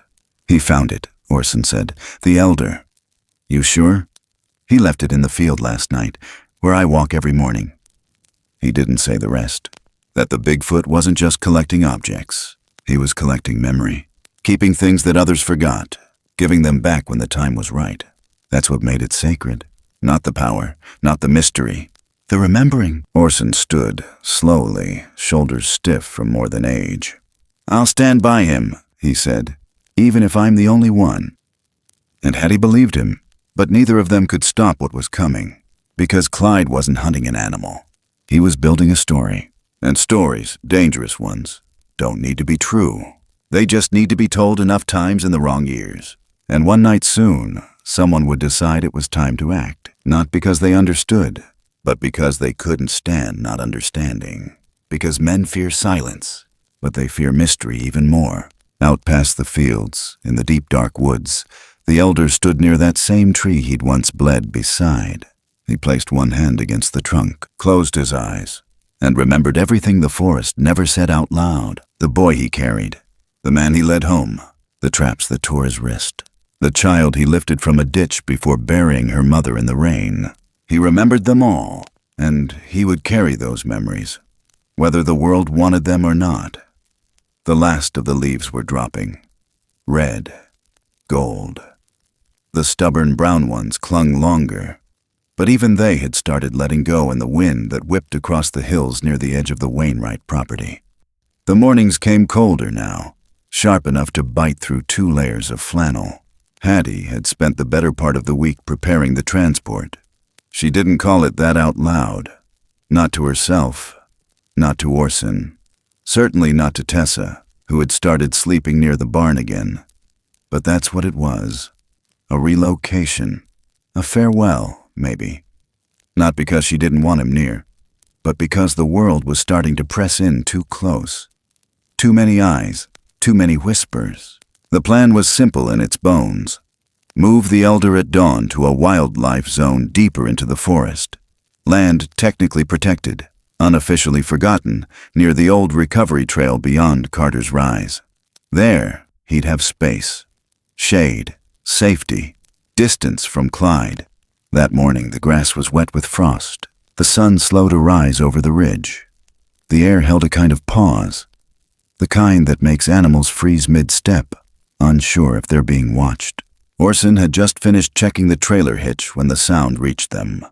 "He found it," Orson said. "The elder." "You sure?" "He left it in the field last night, where I walk every morning." He didn't say the rest. That the Bigfoot wasn't just collecting objects. He was collecting memory, keeping things that others forgot, giving them back when the time was right. That's what made it sacred. Not the power, not the mystery. The remembering. Orson stood, slowly, shoulders stiff from more than age. "I'll stand by him," he said, "even if I'm the only one." And Hattie believed him, but neither of them could stop what was coming, because Clyde wasn't hunting an animal. He was building a story. And stories, dangerous ones, don't need to be true. They just need to be told enough times in the wrong ears. And one night soon, someone would decide it was time to act, not because they understood, but because they couldn't stand not understanding. Because men fear silence, but they fear mystery even more. Out past the fields, in the deep dark woods, the elder stood near that same tree he'd once bled beside. He placed one hand against the trunk, closed his eyes, and remembered everything the forest never said out loud. The boy he carried, the man he led home, the traps that tore his wrist, the child he lifted from a ditch before burying her mother in the rain. He remembered them all, and he would carry those memories, whether the world wanted them or not. The last of the leaves were dropping. Red, gold. The stubborn brown ones clung longer, but even they had started letting go in the wind that whipped across the hills near the edge of the Wainwright property. The mornings came colder now, sharp enough to bite through 2 layers of flannel. Hattie had spent the better part of the week preparing the transport. She didn't call it that out loud. Not to herself, not to Orson, certainly not to Tessa, who had started sleeping near the barn again. But that's what it was. A relocation. A farewell. Maybe. Not because she didn't want him near, but because the world was starting to press in too close. Too many eyes, too many whispers. The plan was simple in its bones. Move the elder at dawn to a wildlife zone deeper into the forest. Land technically protected, unofficially forgotten, near the old recovery trail beyond Carter's Rise. There, he'd have space, shade, safety, distance from Clyde. That morning, the grass was wet with frost. The sun slowed to rise over the ridge. The air held a kind of pause, the kind that makes animals freeze mid-step, unsure if they're being watched. Orson had just finished checking the trailer hitch when the sound reached them.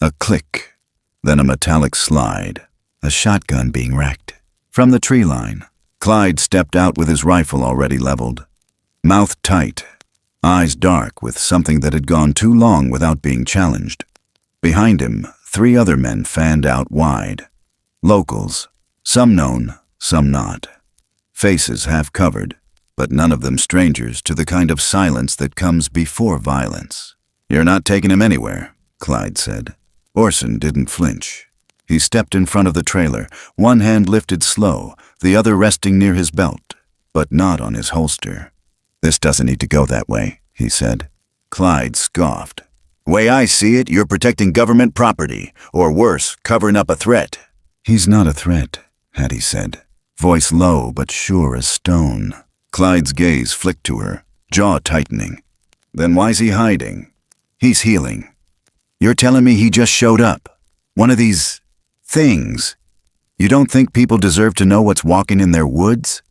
A click, then a metallic slide, a shotgun being racked. From the tree line, Clyde stepped out with his rifle already leveled. Mouth tight, eyes dark with something that had gone too long without being challenged. Behind him, 3 other men fanned out wide. Locals, some known, some not. Faces half covered, but none of them strangers to the kind of silence that comes before violence. "You're not taking him anywhere," Clyde said. Orson didn't flinch. He stepped in front of the trailer, one hand lifted slow, the other resting near his belt, but not on his holster. "This doesn't need to go that way," he said. Clyde scoffed. "Way I see it, you're protecting government property, or worse, covering up a threat." "He's not a threat," Hattie said, voice low but sure as stone. Clyde's gaze flicked to her, jaw tightening. "Then why's he hiding?" "He's healing." "You're telling me he just showed up? One of these things? You don't think people deserve to know what's walking in their woods?"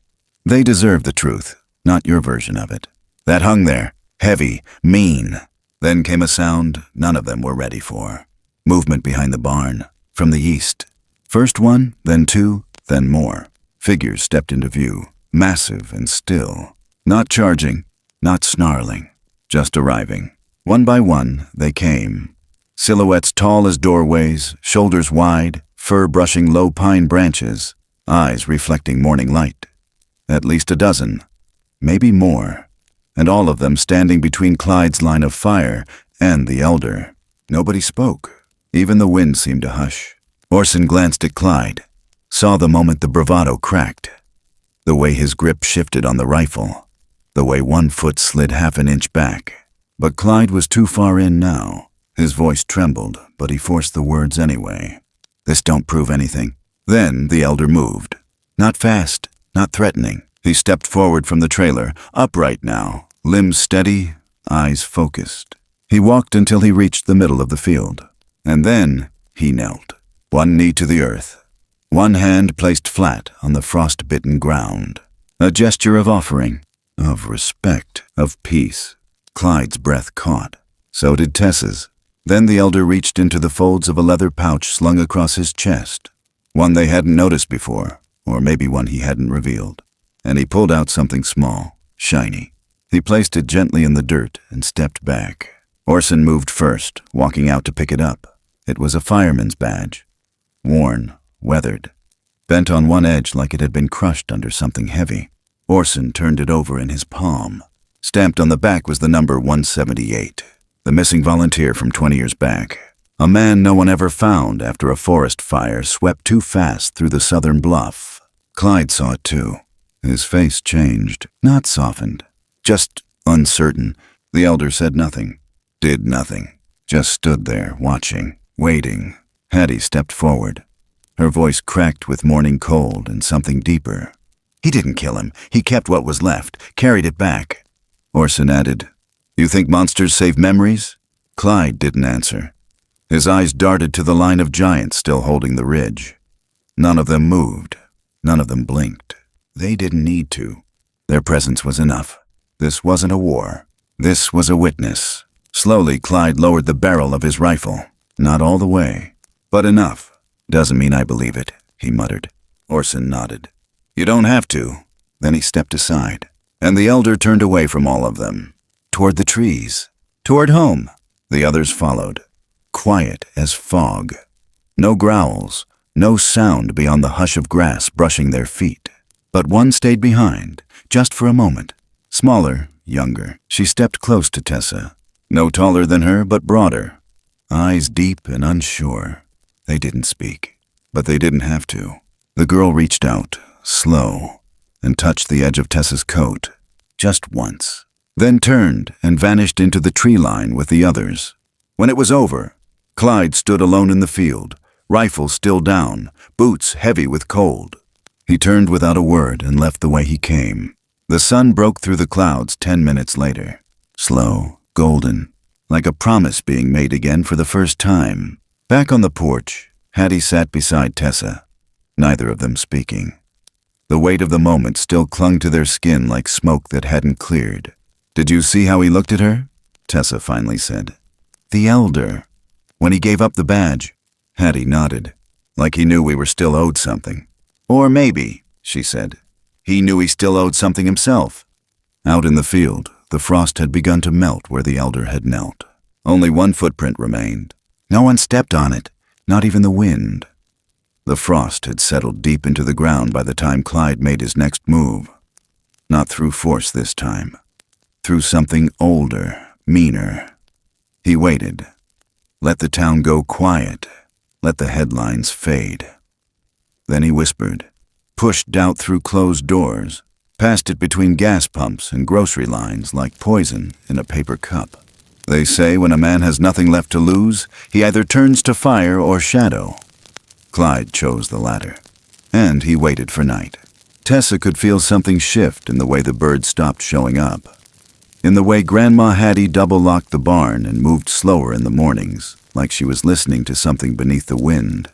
"They deserve the truth, not your version of it." "That hung there, heavy, mean." Then came a sound none of them were ready for. Movement behind the barn, from the east. First one, then two, then more. Figures stepped into view, massive and still. Not charging, not snarling, just arriving. One by one, they came. Silhouettes tall as doorways, shoulders wide, fur brushing low pine branches, eyes reflecting morning light. At least a dozen, maybe more, and all of them standing between Clyde's line of fire and the elder. Nobody spoke. Even the wind seemed to hush. Orson glanced at Clyde, saw the moment the bravado cracked, the way his grip shifted on the rifle, the way one foot slid half an inch back. But Clyde was too far in now. His voice trembled, but he forced the words anyway. "This don't prove anything." Then the elder moved. Not fast, not threatening. He stepped forward from the trailer, upright now, limbs steady, eyes focused. He walked until he reached the middle of the field. And then he knelt, one knee to the earth, one hand placed flat on the frost-bitten ground. A gesture of offering, of respect, of peace. Clyde's breath caught. So did Tessa's. Then the elder reached into the folds of a leather pouch slung across his chest, one they hadn't noticed before, or maybe one he hadn't revealed. And he pulled out something small, shiny. He placed it gently in the dirt and stepped back. Orson moved first, walking out to pick it up. It was a fireman's badge. Worn, weathered, bent on one edge like it had been crushed under something heavy. Orson turned it over in his palm. Stamped on the back was the number 178, the missing volunteer from 20 years back. A man no one ever found after a forest fire swept too fast through the southern bluff. Clyde saw it too. His face changed, not softened, just uncertain. The elder said nothing, did nothing, just stood there, watching, waiting. Hattie stepped forward. Her voice cracked with morning cold and something deeper. "He didn't kill him. He kept what was left, carried it back." Orson added, "You think monsters save memories?" Clyde didn't answer. His eyes darted to the line of giants still holding the ridge. None of them moved. None of them blinked. They didn't need to. Their presence was enough. This wasn't a war. This was a witness. Slowly, Clyde lowered the barrel of his rifle. Not all the way, but enough. "Doesn't mean I believe it," he muttered. Orson nodded. "You don't have to." Then he stepped aside, and the elder turned away from all of them. Toward the trees. Toward home. The others followed. Quiet as fog. No growls, no sound beyond the hush of grass brushing their feet. But one stayed behind, just for a moment. Smaller, younger. She stepped close to Tessa. No taller than her, but broader. Eyes deep and unsure. They didn't speak, but they didn't have to. The girl reached out, slow, and touched the edge of Tessa's coat, just once. Then turned and vanished into the tree line with the others. When it was over, Clyde stood alone in the field, rifle still down, boots heavy with cold. He turned without a word and left the way he came. The sun broke through the clouds 10 minutes later. Slow, golden, like a promise being made again for the first time. Back on the porch, Hattie sat beside Tessa, neither of them speaking. The weight of the moment still clung to their skin like smoke that hadn't cleared. "Did you see how he looked at her?" Tessa finally said. "The elder. When he gave up the badge." Hattie nodded, like he knew we were still owed something. "Or maybe," she said, "he knew he still owed something himself." Out in the field, the frost had begun to melt where the elder had knelt. Only one footprint remained. No one stepped on it, not even the wind. The frost had settled deep into the ground by the time Clyde made his next move. Not through force this time. Through something older, meaner. He waited. Let the town go quiet. Let the headlines fade. Then he whispered, pushed doubt through closed doors, past it between gas pumps and grocery lines like poison in a paper cup. They say when a man has nothing left to lose, he either turns to fire or shadow. Clyde chose the latter, and he waited for night. Tessa could feel something shift in the way the birds stopped showing up, in the way Grandma Hattie double-locked the barn and moved slower in the mornings, like she was listening to something beneath the wind.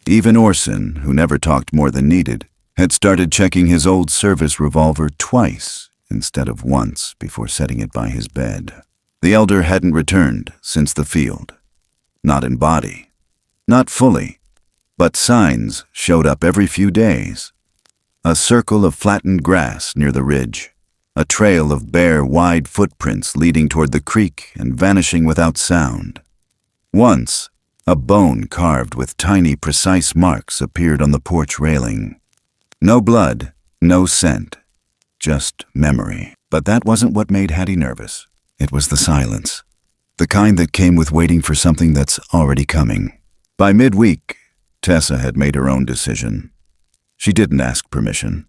Even Orson, who never talked more than needed, had started checking his old service revolver twice instead of once before setting it by his bed. The elder hadn't returned since the field. Not in body. Not fully. But signs showed up every few days. A circle of flattened grass near the ridge. A trail of bare, wide footprints leading toward the creek and vanishing without sound. Once, a bone carved with tiny, precise marks appeared on the porch railing. No blood, no scent, just memory. But that wasn't what made Hattie nervous. It was the silence. The kind that came with waiting for something that's already coming. By midweek, Tessa had made her own decision. She didn't ask permission.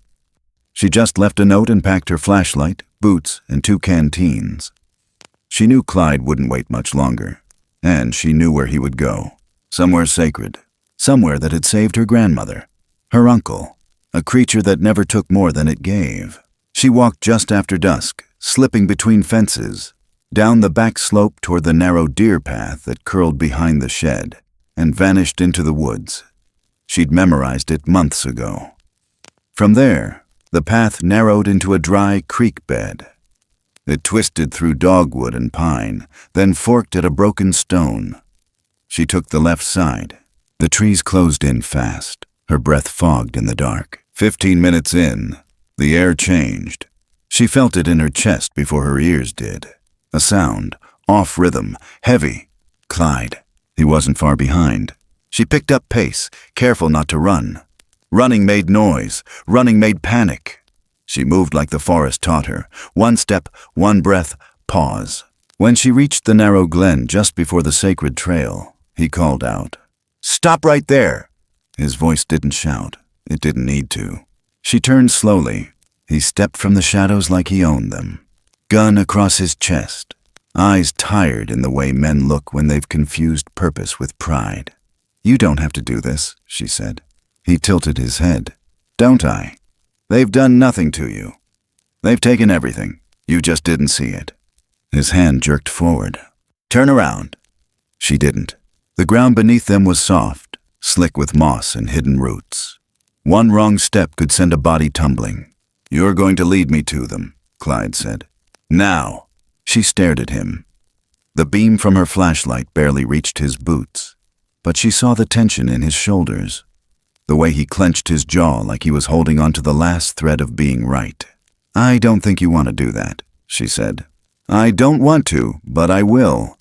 She just left a note and packed her flashlight, boots, and 2 canteens. She knew Clyde wouldn't wait much longer, and she knew where he would go. Somewhere sacred. Somewhere that had saved her grandmother. Her uncle. A creature that never took more than it gave. She walked just after dusk, slipping between fences, down the back slope toward the narrow deer path that curled behind the shed, and vanished into the woods. She'd memorized it months ago. From there, the path narrowed into a dry creek bed. It twisted through dogwood and pine, then forked at a broken stone. She took the left side. The trees closed in fast, her breath fogged in the dark. 15 minutes in, the air changed. She felt it in her chest before her ears did. A sound, off rhythm, heavy. Clyde. He wasn't far behind. She picked up pace, careful not to run. Running made noise. Running made panic. She moved like the forest taught her. 1 step, 1 breath, pause. When she reached the narrow glen just before the sacred trail, he called out, "Stop right there!" His voice didn't shout. It didn't need to. She turned slowly. He stepped from the shadows like he owned them. Gun across his chest. Eyes tired in the way men look when they've confused purpose with pride. "You don't have to do this," she said. He tilted his head. "Don't I? They've done nothing to you. They've taken everything. You just didn't see it." His hand jerked forward. "Turn around." She didn't. The ground beneath them was soft, slick with moss and hidden roots. One wrong step could send a body tumbling. "You're going to lead me to them," Clyde said. "Now." She stared at him. The beam from her flashlight barely reached his boots, but she saw the tension in his shoulders, the way he clenched his jaw like he was holding on to the last thread of being right. "I don't think you want to do that," she said. "I don't want to, but I will."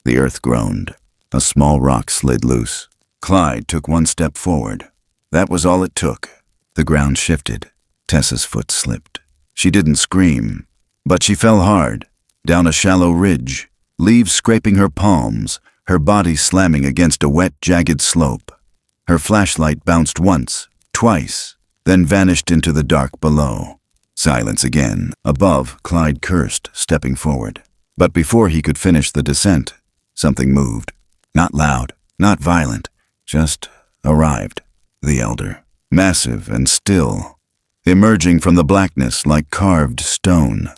The earth groaned. A small rock slid loose. Clyde took 1 step forward. That was all it took. The ground shifted. Tessa's foot slipped. She didn't scream, but she fell hard, down a shallow ridge, leaves scraping her palms, her body slamming against a wet, jagged slope. Her flashlight bounced once, twice, then vanished into the dark below. Silence again. Above, Clyde cursed, stepping forward. But before he could finish the descent, something moved. Not loud, not violent, just arrived. The elder, massive and still, emerging from the blackness like carved stone.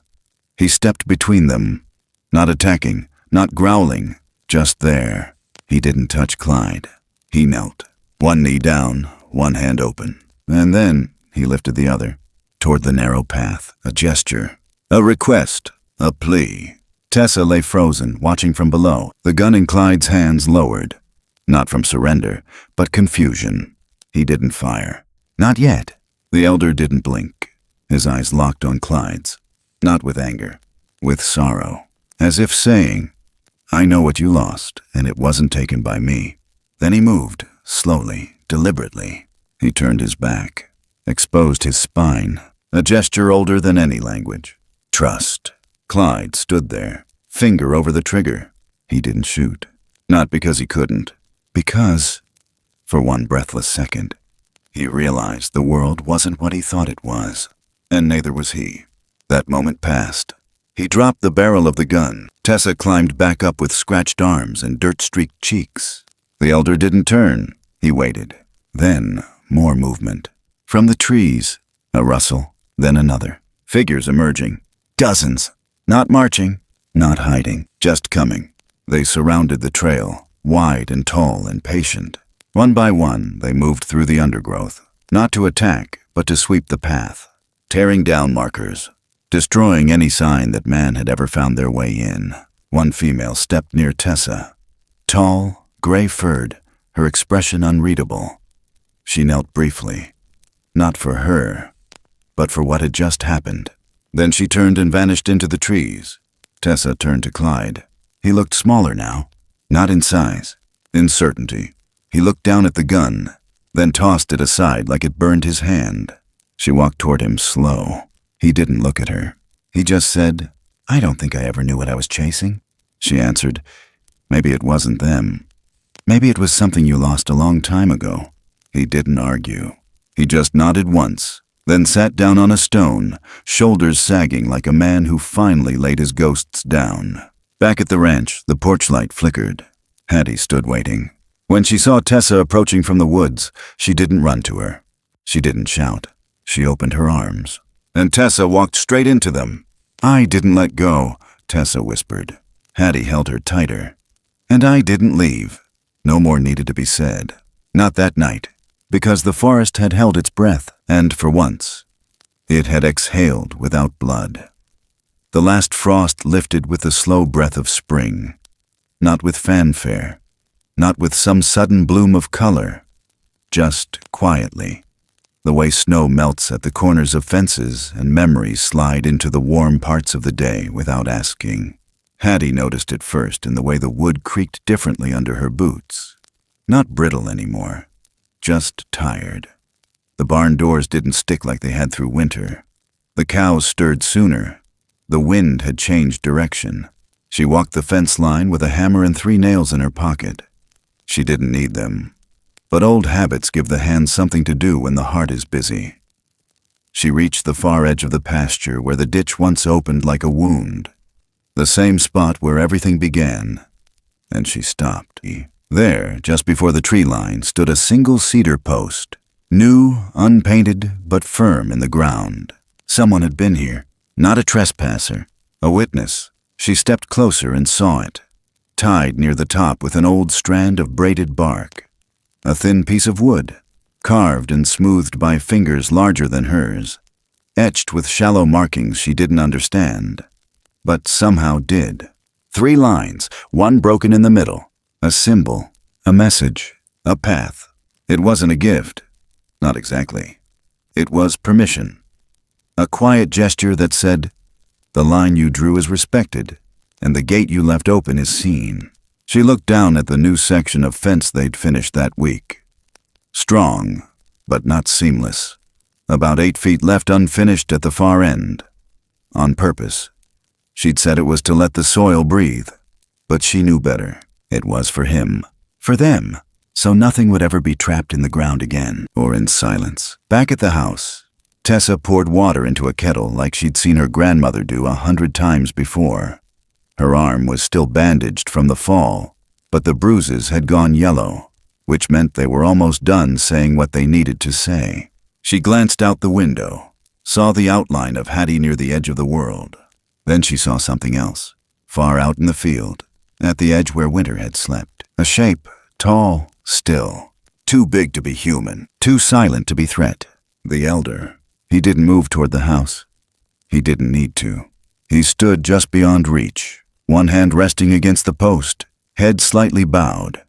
He stepped between them, not attacking, not growling, just there. He didn't touch Clyde. He knelt, 1 knee down, 1 hand open, and then he lifted the other, toward the narrow path, a gesture, a request, a plea. Tessa lay frozen, watching from below, the gun in Clyde's hands lowered, not from surrender, but confusion. He didn't fire. Not yet. The elder didn't blink, his eyes locked on Clyde's, not with anger, with sorrow, as if saying, "I know what you lost, and it wasn't taken by me." Then he moved, slowly, deliberately. He turned his back, exposed his spine, a gesture older than any language. Trust. Clyde stood there, finger over the trigger. He didn't shoot. Not because he couldn't. Because, for 1 breathless second, he realized the world wasn't what he thought it was, and neither was he. That moment passed. He dropped the barrel of the gun. Tessa climbed back up with scratched arms and dirt-streaked cheeks. The elder didn't turn. He waited. Then, more movement. From the trees, a rustle, then another. Figures emerging. Dozens. Not marching, not hiding, just coming. They surrounded the trail, wide and tall and patient. One by one, they moved through the undergrowth, not to attack, but to sweep the path, tearing down markers, destroying any sign that man had ever found their way in. One female stepped near Tessa. Tall, gray-furred, her expression unreadable. She knelt briefly. Not for her, but for what had just happened. Then she turned and vanished into the trees. Tessa turned to Clyde. He looked smaller now, not in size, in certainty. He looked down at the gun, then tossed it aside like it burned his hand. She walked toward him slow. He didn't look at her. He just said, "I don't think I ever knew what I was chasing." She answered, "Maybe it wasn't them. Maybe it was something you lost a long time ago." He didn't argue. He just nodded once, then sat down on a stone, shoulders sagging like a man who finally laid his ghosts down. Back at the ranch, the porch light flickered. Hattie stood waiting. When she saw Tessa approaching from the woods, she didn't run to her. She didn't shout. She opened her arms. And Tessa walked straight into them. "I didn't let go," Tessa whispered. Hattie held her tighter. "And I didn't leave." No more needed to be said. Not that night, because the forest had held its breath, and for once, it had exhaled without blood. The last frost lifted with the slow breath of spring, not with fanfare, not with some sudden bloom of color, just quietly, the way snow melts at the corners of fences and memories slide into the warm parts of the day without asking. Hattie noticed it first in the way the wood creaked differently under her boots. Not brittle anymore, just tired. The barn doors didn't stick like they had through winter. The cows stirred sooner. The wind had changed direction. She walked the fence line with a hammer and 3 nails in her pocket. She didn't need them. But old habits give the hand something to do when the heart is busy. She reached the far edge of the pasture where the ditch once opened like a wound. The same spot where everything began. And she stopped. There, just before the tree line, stood a single cedar post. New, unpainted, but firm in the ground. Someone had been here. Not a trespasser. A witness. She stepped closer and saw it. Tied near the top with an old strand of braided bark. A thin piece of wood, carved and smoothed by fingers larger than hers, etched with shallow markings she didn't understand, but somehow did. 3 lines, one broken in the middle, a symbol, a message, a path. It wasn't a gift, not exactly. It was permission. A quiet gesture that said, "The line you drew is respected, and the gate you left open is seen." She looked down at the new section of fence they'd finished that week. Strong, but not seamless. About 8 feet left unfinished at the far end. On purpose. She'd said it was to let the soil breathe, but she knew better. It was for him. For them. So nothing would ever be trapped in the ground again, or in silence. Back at the house, Tessa poured water into a kettle like she'd seen her grandmother do 100 times before. Her arm was still bandaged from the fall, but the bruises had gone yellow, which meant they were almost done saying what they needed to say. She glanced out the window, saw the outline of Hattie near the edge of the world. Then she saw something else, far out in the field, at the edge where winter had slept. A shape, tall, still, too big to be human, too silent to be threat. The elder. He didn't move toward the house. He didn't need to. He stood just beyond reach, one hand resting against the post, head slightly bowed.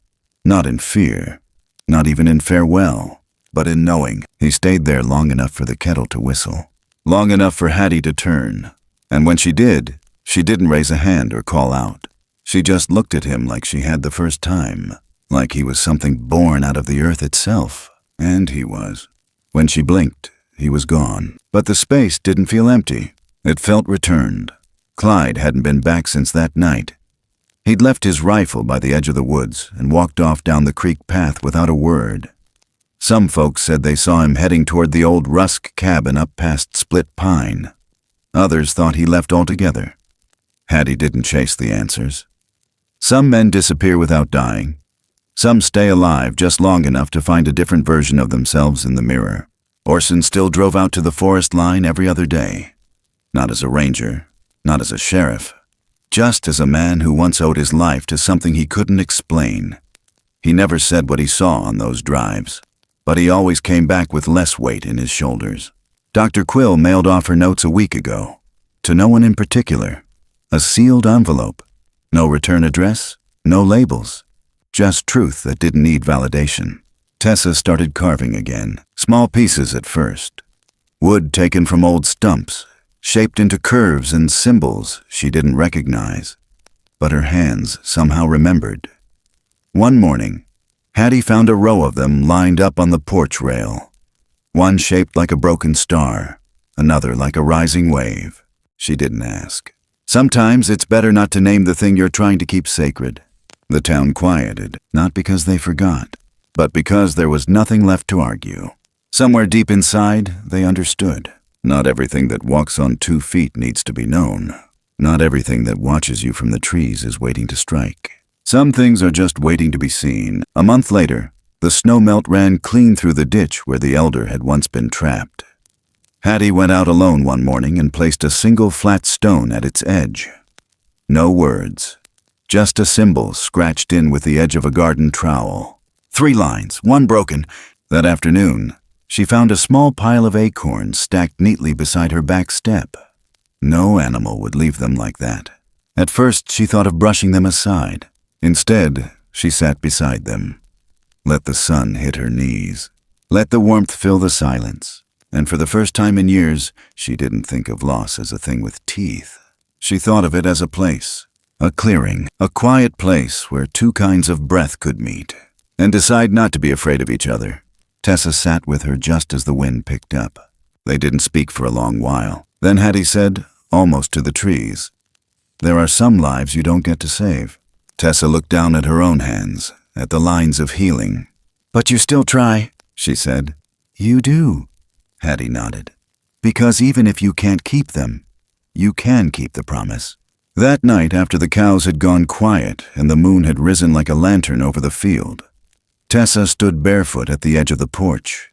Not in fear, not even in farewell, but in knowing. He stayed there long enough for the kettle to whistle, long enough for Hattie to turn. And when she did, she didn't raise a hand or call out. She just looked at him like she had the first time, like he was something born out of the earth itself. And he was. When she blinked, he was gone. But the space didn't feel empty. It felt returned. Clyde hadn't been back since that night. He'd left his rifle by the edge of the woods and walked off down the creek path without a word. Some folks said they saw him heading toward the old Rusk cabin up past Split Pine. Others thought he left altogether. Hattie didn't chase the answers. Some men disappear without dying. Some stay alive just long enough to find a different version of themselves in the mirror. Orson still drove out to the forest line every other day. Not as a ranger, not as a sheriff, just as a man who once owed his life to something he couldn't explain. He never said what he saw on those drives, but he always came back with less weight in his shoulders. Dr. Quill mailed off her notes a week ago, to no one in particular. A sealed envelope. No return address, no labels. Just truth that didn't need validation. Tessa started carving again, small pieces at first. Wood taken from old stumps, shaped into curves and symbols she didn't recognize. But her hands somehow remembered. One morning, Hattie found a row of them lined up on the porch rail. One shaped like a broken star, another like a rising wave. She didn't ask. Sometimes it's better not to name the thing you're trying to keep sacred. The town quieted, not because they forgot, but because there was nothing left to argue. Somewhere deep inside, they understood. Not everything that walks on 2 feet needs to be known. Not everything that watches you from the trees is waiting to strike. Some things are just waiting to be seen. A month later, the snow melt ran clean through the ditch where the elder had once been trapped. Hattie went out alone one morning and placed a single flat stone at its edge. No words, just a symbol scratched in with the edge of a garden trowel. 3 lines, one broken. That afternoon, she found a small pile of acorns stacked neatly beside her back step. No animal would leave them like that. At first, she thought of brushing them aside. Instead, she sat beside them. Let the sun hit her knees. Let the warmth fill the silence. And for the first time in years, she didn't think of loss as a thing with teeth. She thought of it as a place, a clearing, a quiet place where 2 kinds of breath could meet, and decide not to be afraid of each other. Tessa sat with her just as the wind picked up. They didn't speak for a long while. Then Hattie said, almost to the trees, "There are some lives you don't get to save." Tessa looked down at her own hands, at the lines of healing. "But you still try," she said. "You do," Hattie nodded. "Because even if you can't keep them, you can keep the promise." That night, after the cows had gone quiet and the moon had risen like a lantern over the field, Tessa stood barefoot at the edge of the porch.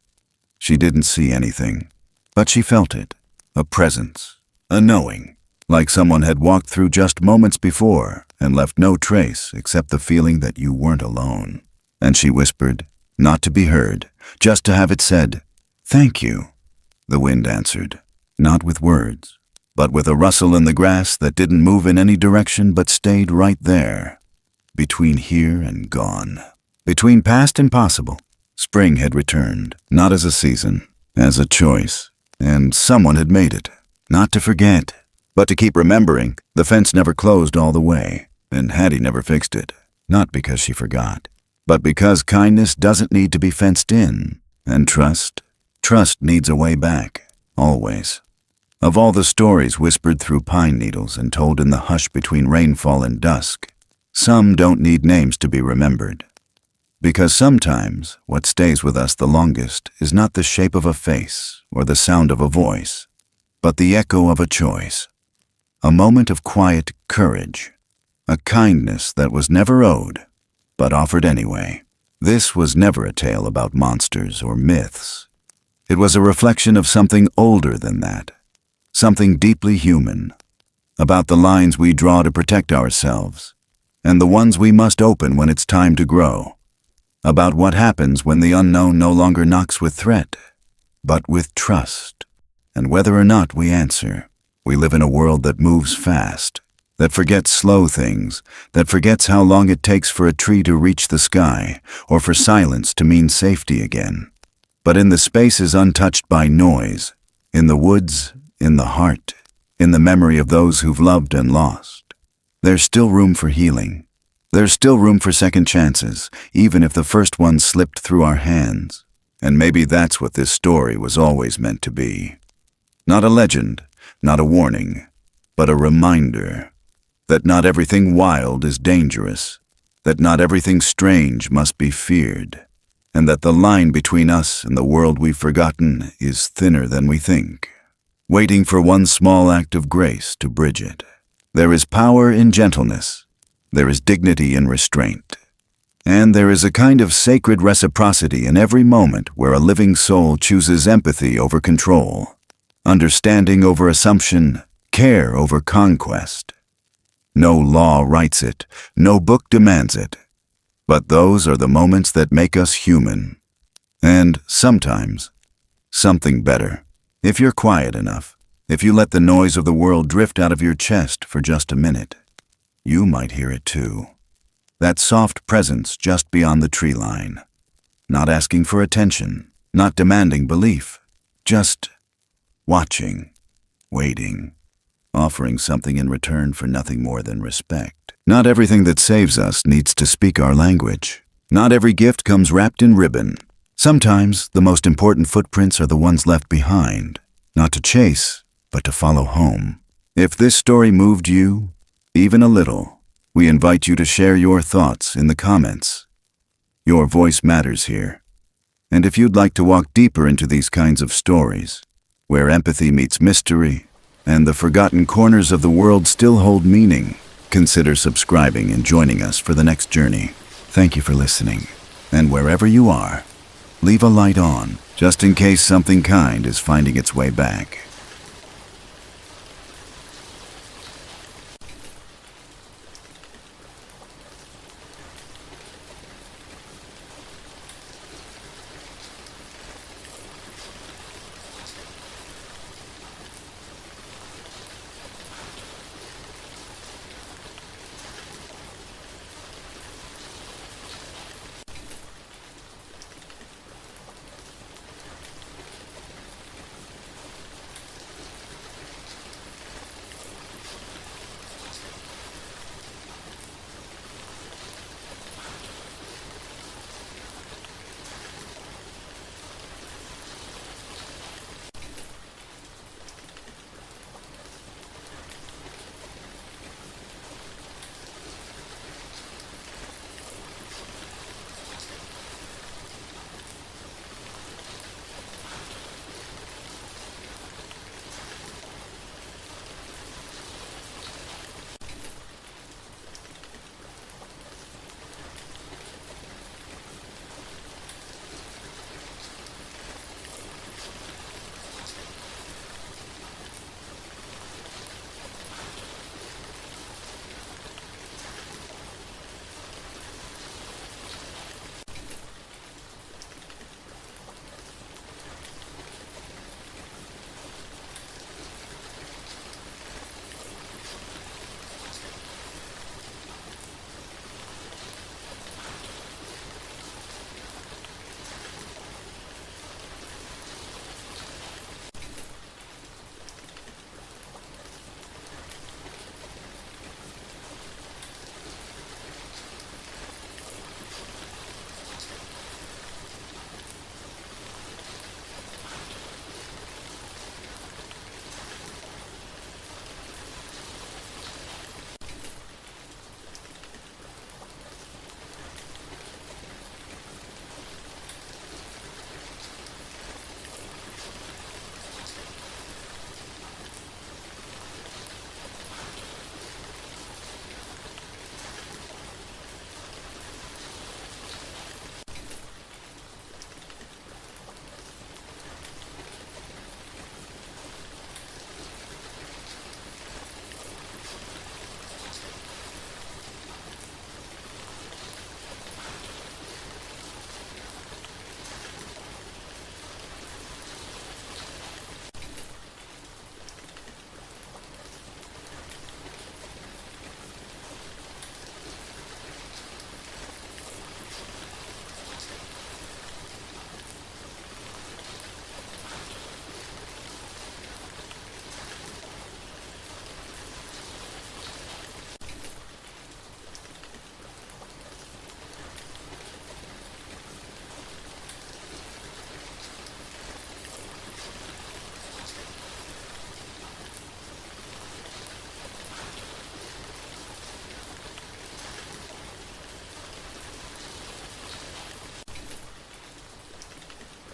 She didn't see anything, but she felt it, a presence, a knowing, like someone had walked through just moments before and left no trace except the feeling that you weren't alone. And she whispered, not to be heard, just to have it said, "Thank you." The wind answered, not with words, but with a rustle in the grass that didn't move in any direction but stayed right there, between here and gone, between past and possible. Spring had returned, not as a season, as a choice, and someone had made it, not to forget, but to keep remembering. The fence never closed all the way, and Hattie never fixed it, not because she forgot, but because kindness doesn't need to be fenced in, and trust needs a way back, always. Of all the stories whispered through pine needles and told in the hush between rainfall and dusk, some don't need names to be remembered. Because sometimes what stays with us the longest is not the shape of a face or the sound of a voice, but the echo of a choice. A moment of quiet courage, a kindness that was never owed, but offered anyway. This was never a tale about monsters or myths. It was a reflection of something older than that, something deeply human, about the lines we draw to protect ourselves, and the ones we must open when it's time to grow, about what happens when the unknown no longer knocks with threat, but with trust, and whether or not we answer. We live in a world that moves fast, that forgets slow things, that forgets how long it takes for a tree to reach the sky, or for silence to mean safety again. But in the spaces untouched by noise, in the woods, in the heart, in the memory of those who've loved and lost, there's still room for healing. There's still room for second chances, even if the first one slipped through our hands. And maybe that's what this story was always meant to be. Not a legend, not a warning, but a reminder that not everything wild is dangerous, that not everything strange must be feared, and that the line between us and the world we've forgotten is thinner than we think, waiting for one small act of grace to bridge it. There is power in gentleness. There is dignity in restraint. And there is a kind of sacred reciprocity in every moment where a living soul chooses empathy over control, understanding over assumption, care over conquest. No law writes it, no book demands it, but those are the moments that make us human. And sometimes, something better. If you're quiet enough, if you let the noise of the world drift out of your chest for just a minute, you might hear it too. That soft presence just beyond the tree line. Not asking for attention, not demanding belief, just watching, waiting, offering something in return for nothing more than respect. Not everything that saves us needs to speak our language. Not every gift comes wrapped in ribbon. Sometimes the most important footprints are the ones left behind, not to chase, but to follow home. If this story moved you, even a little, we invite you to share your thoughts in the comments. Your voice matters here. And if you'd like to walk deeper into these kinds of stories, where empathy meets mystery, and the forgotten corners of the world still hold meaning, consider subscribing and joining us for the next journey. Thank you for listening. And wherever you are, leave a light on, just in case something kind is finding its way back.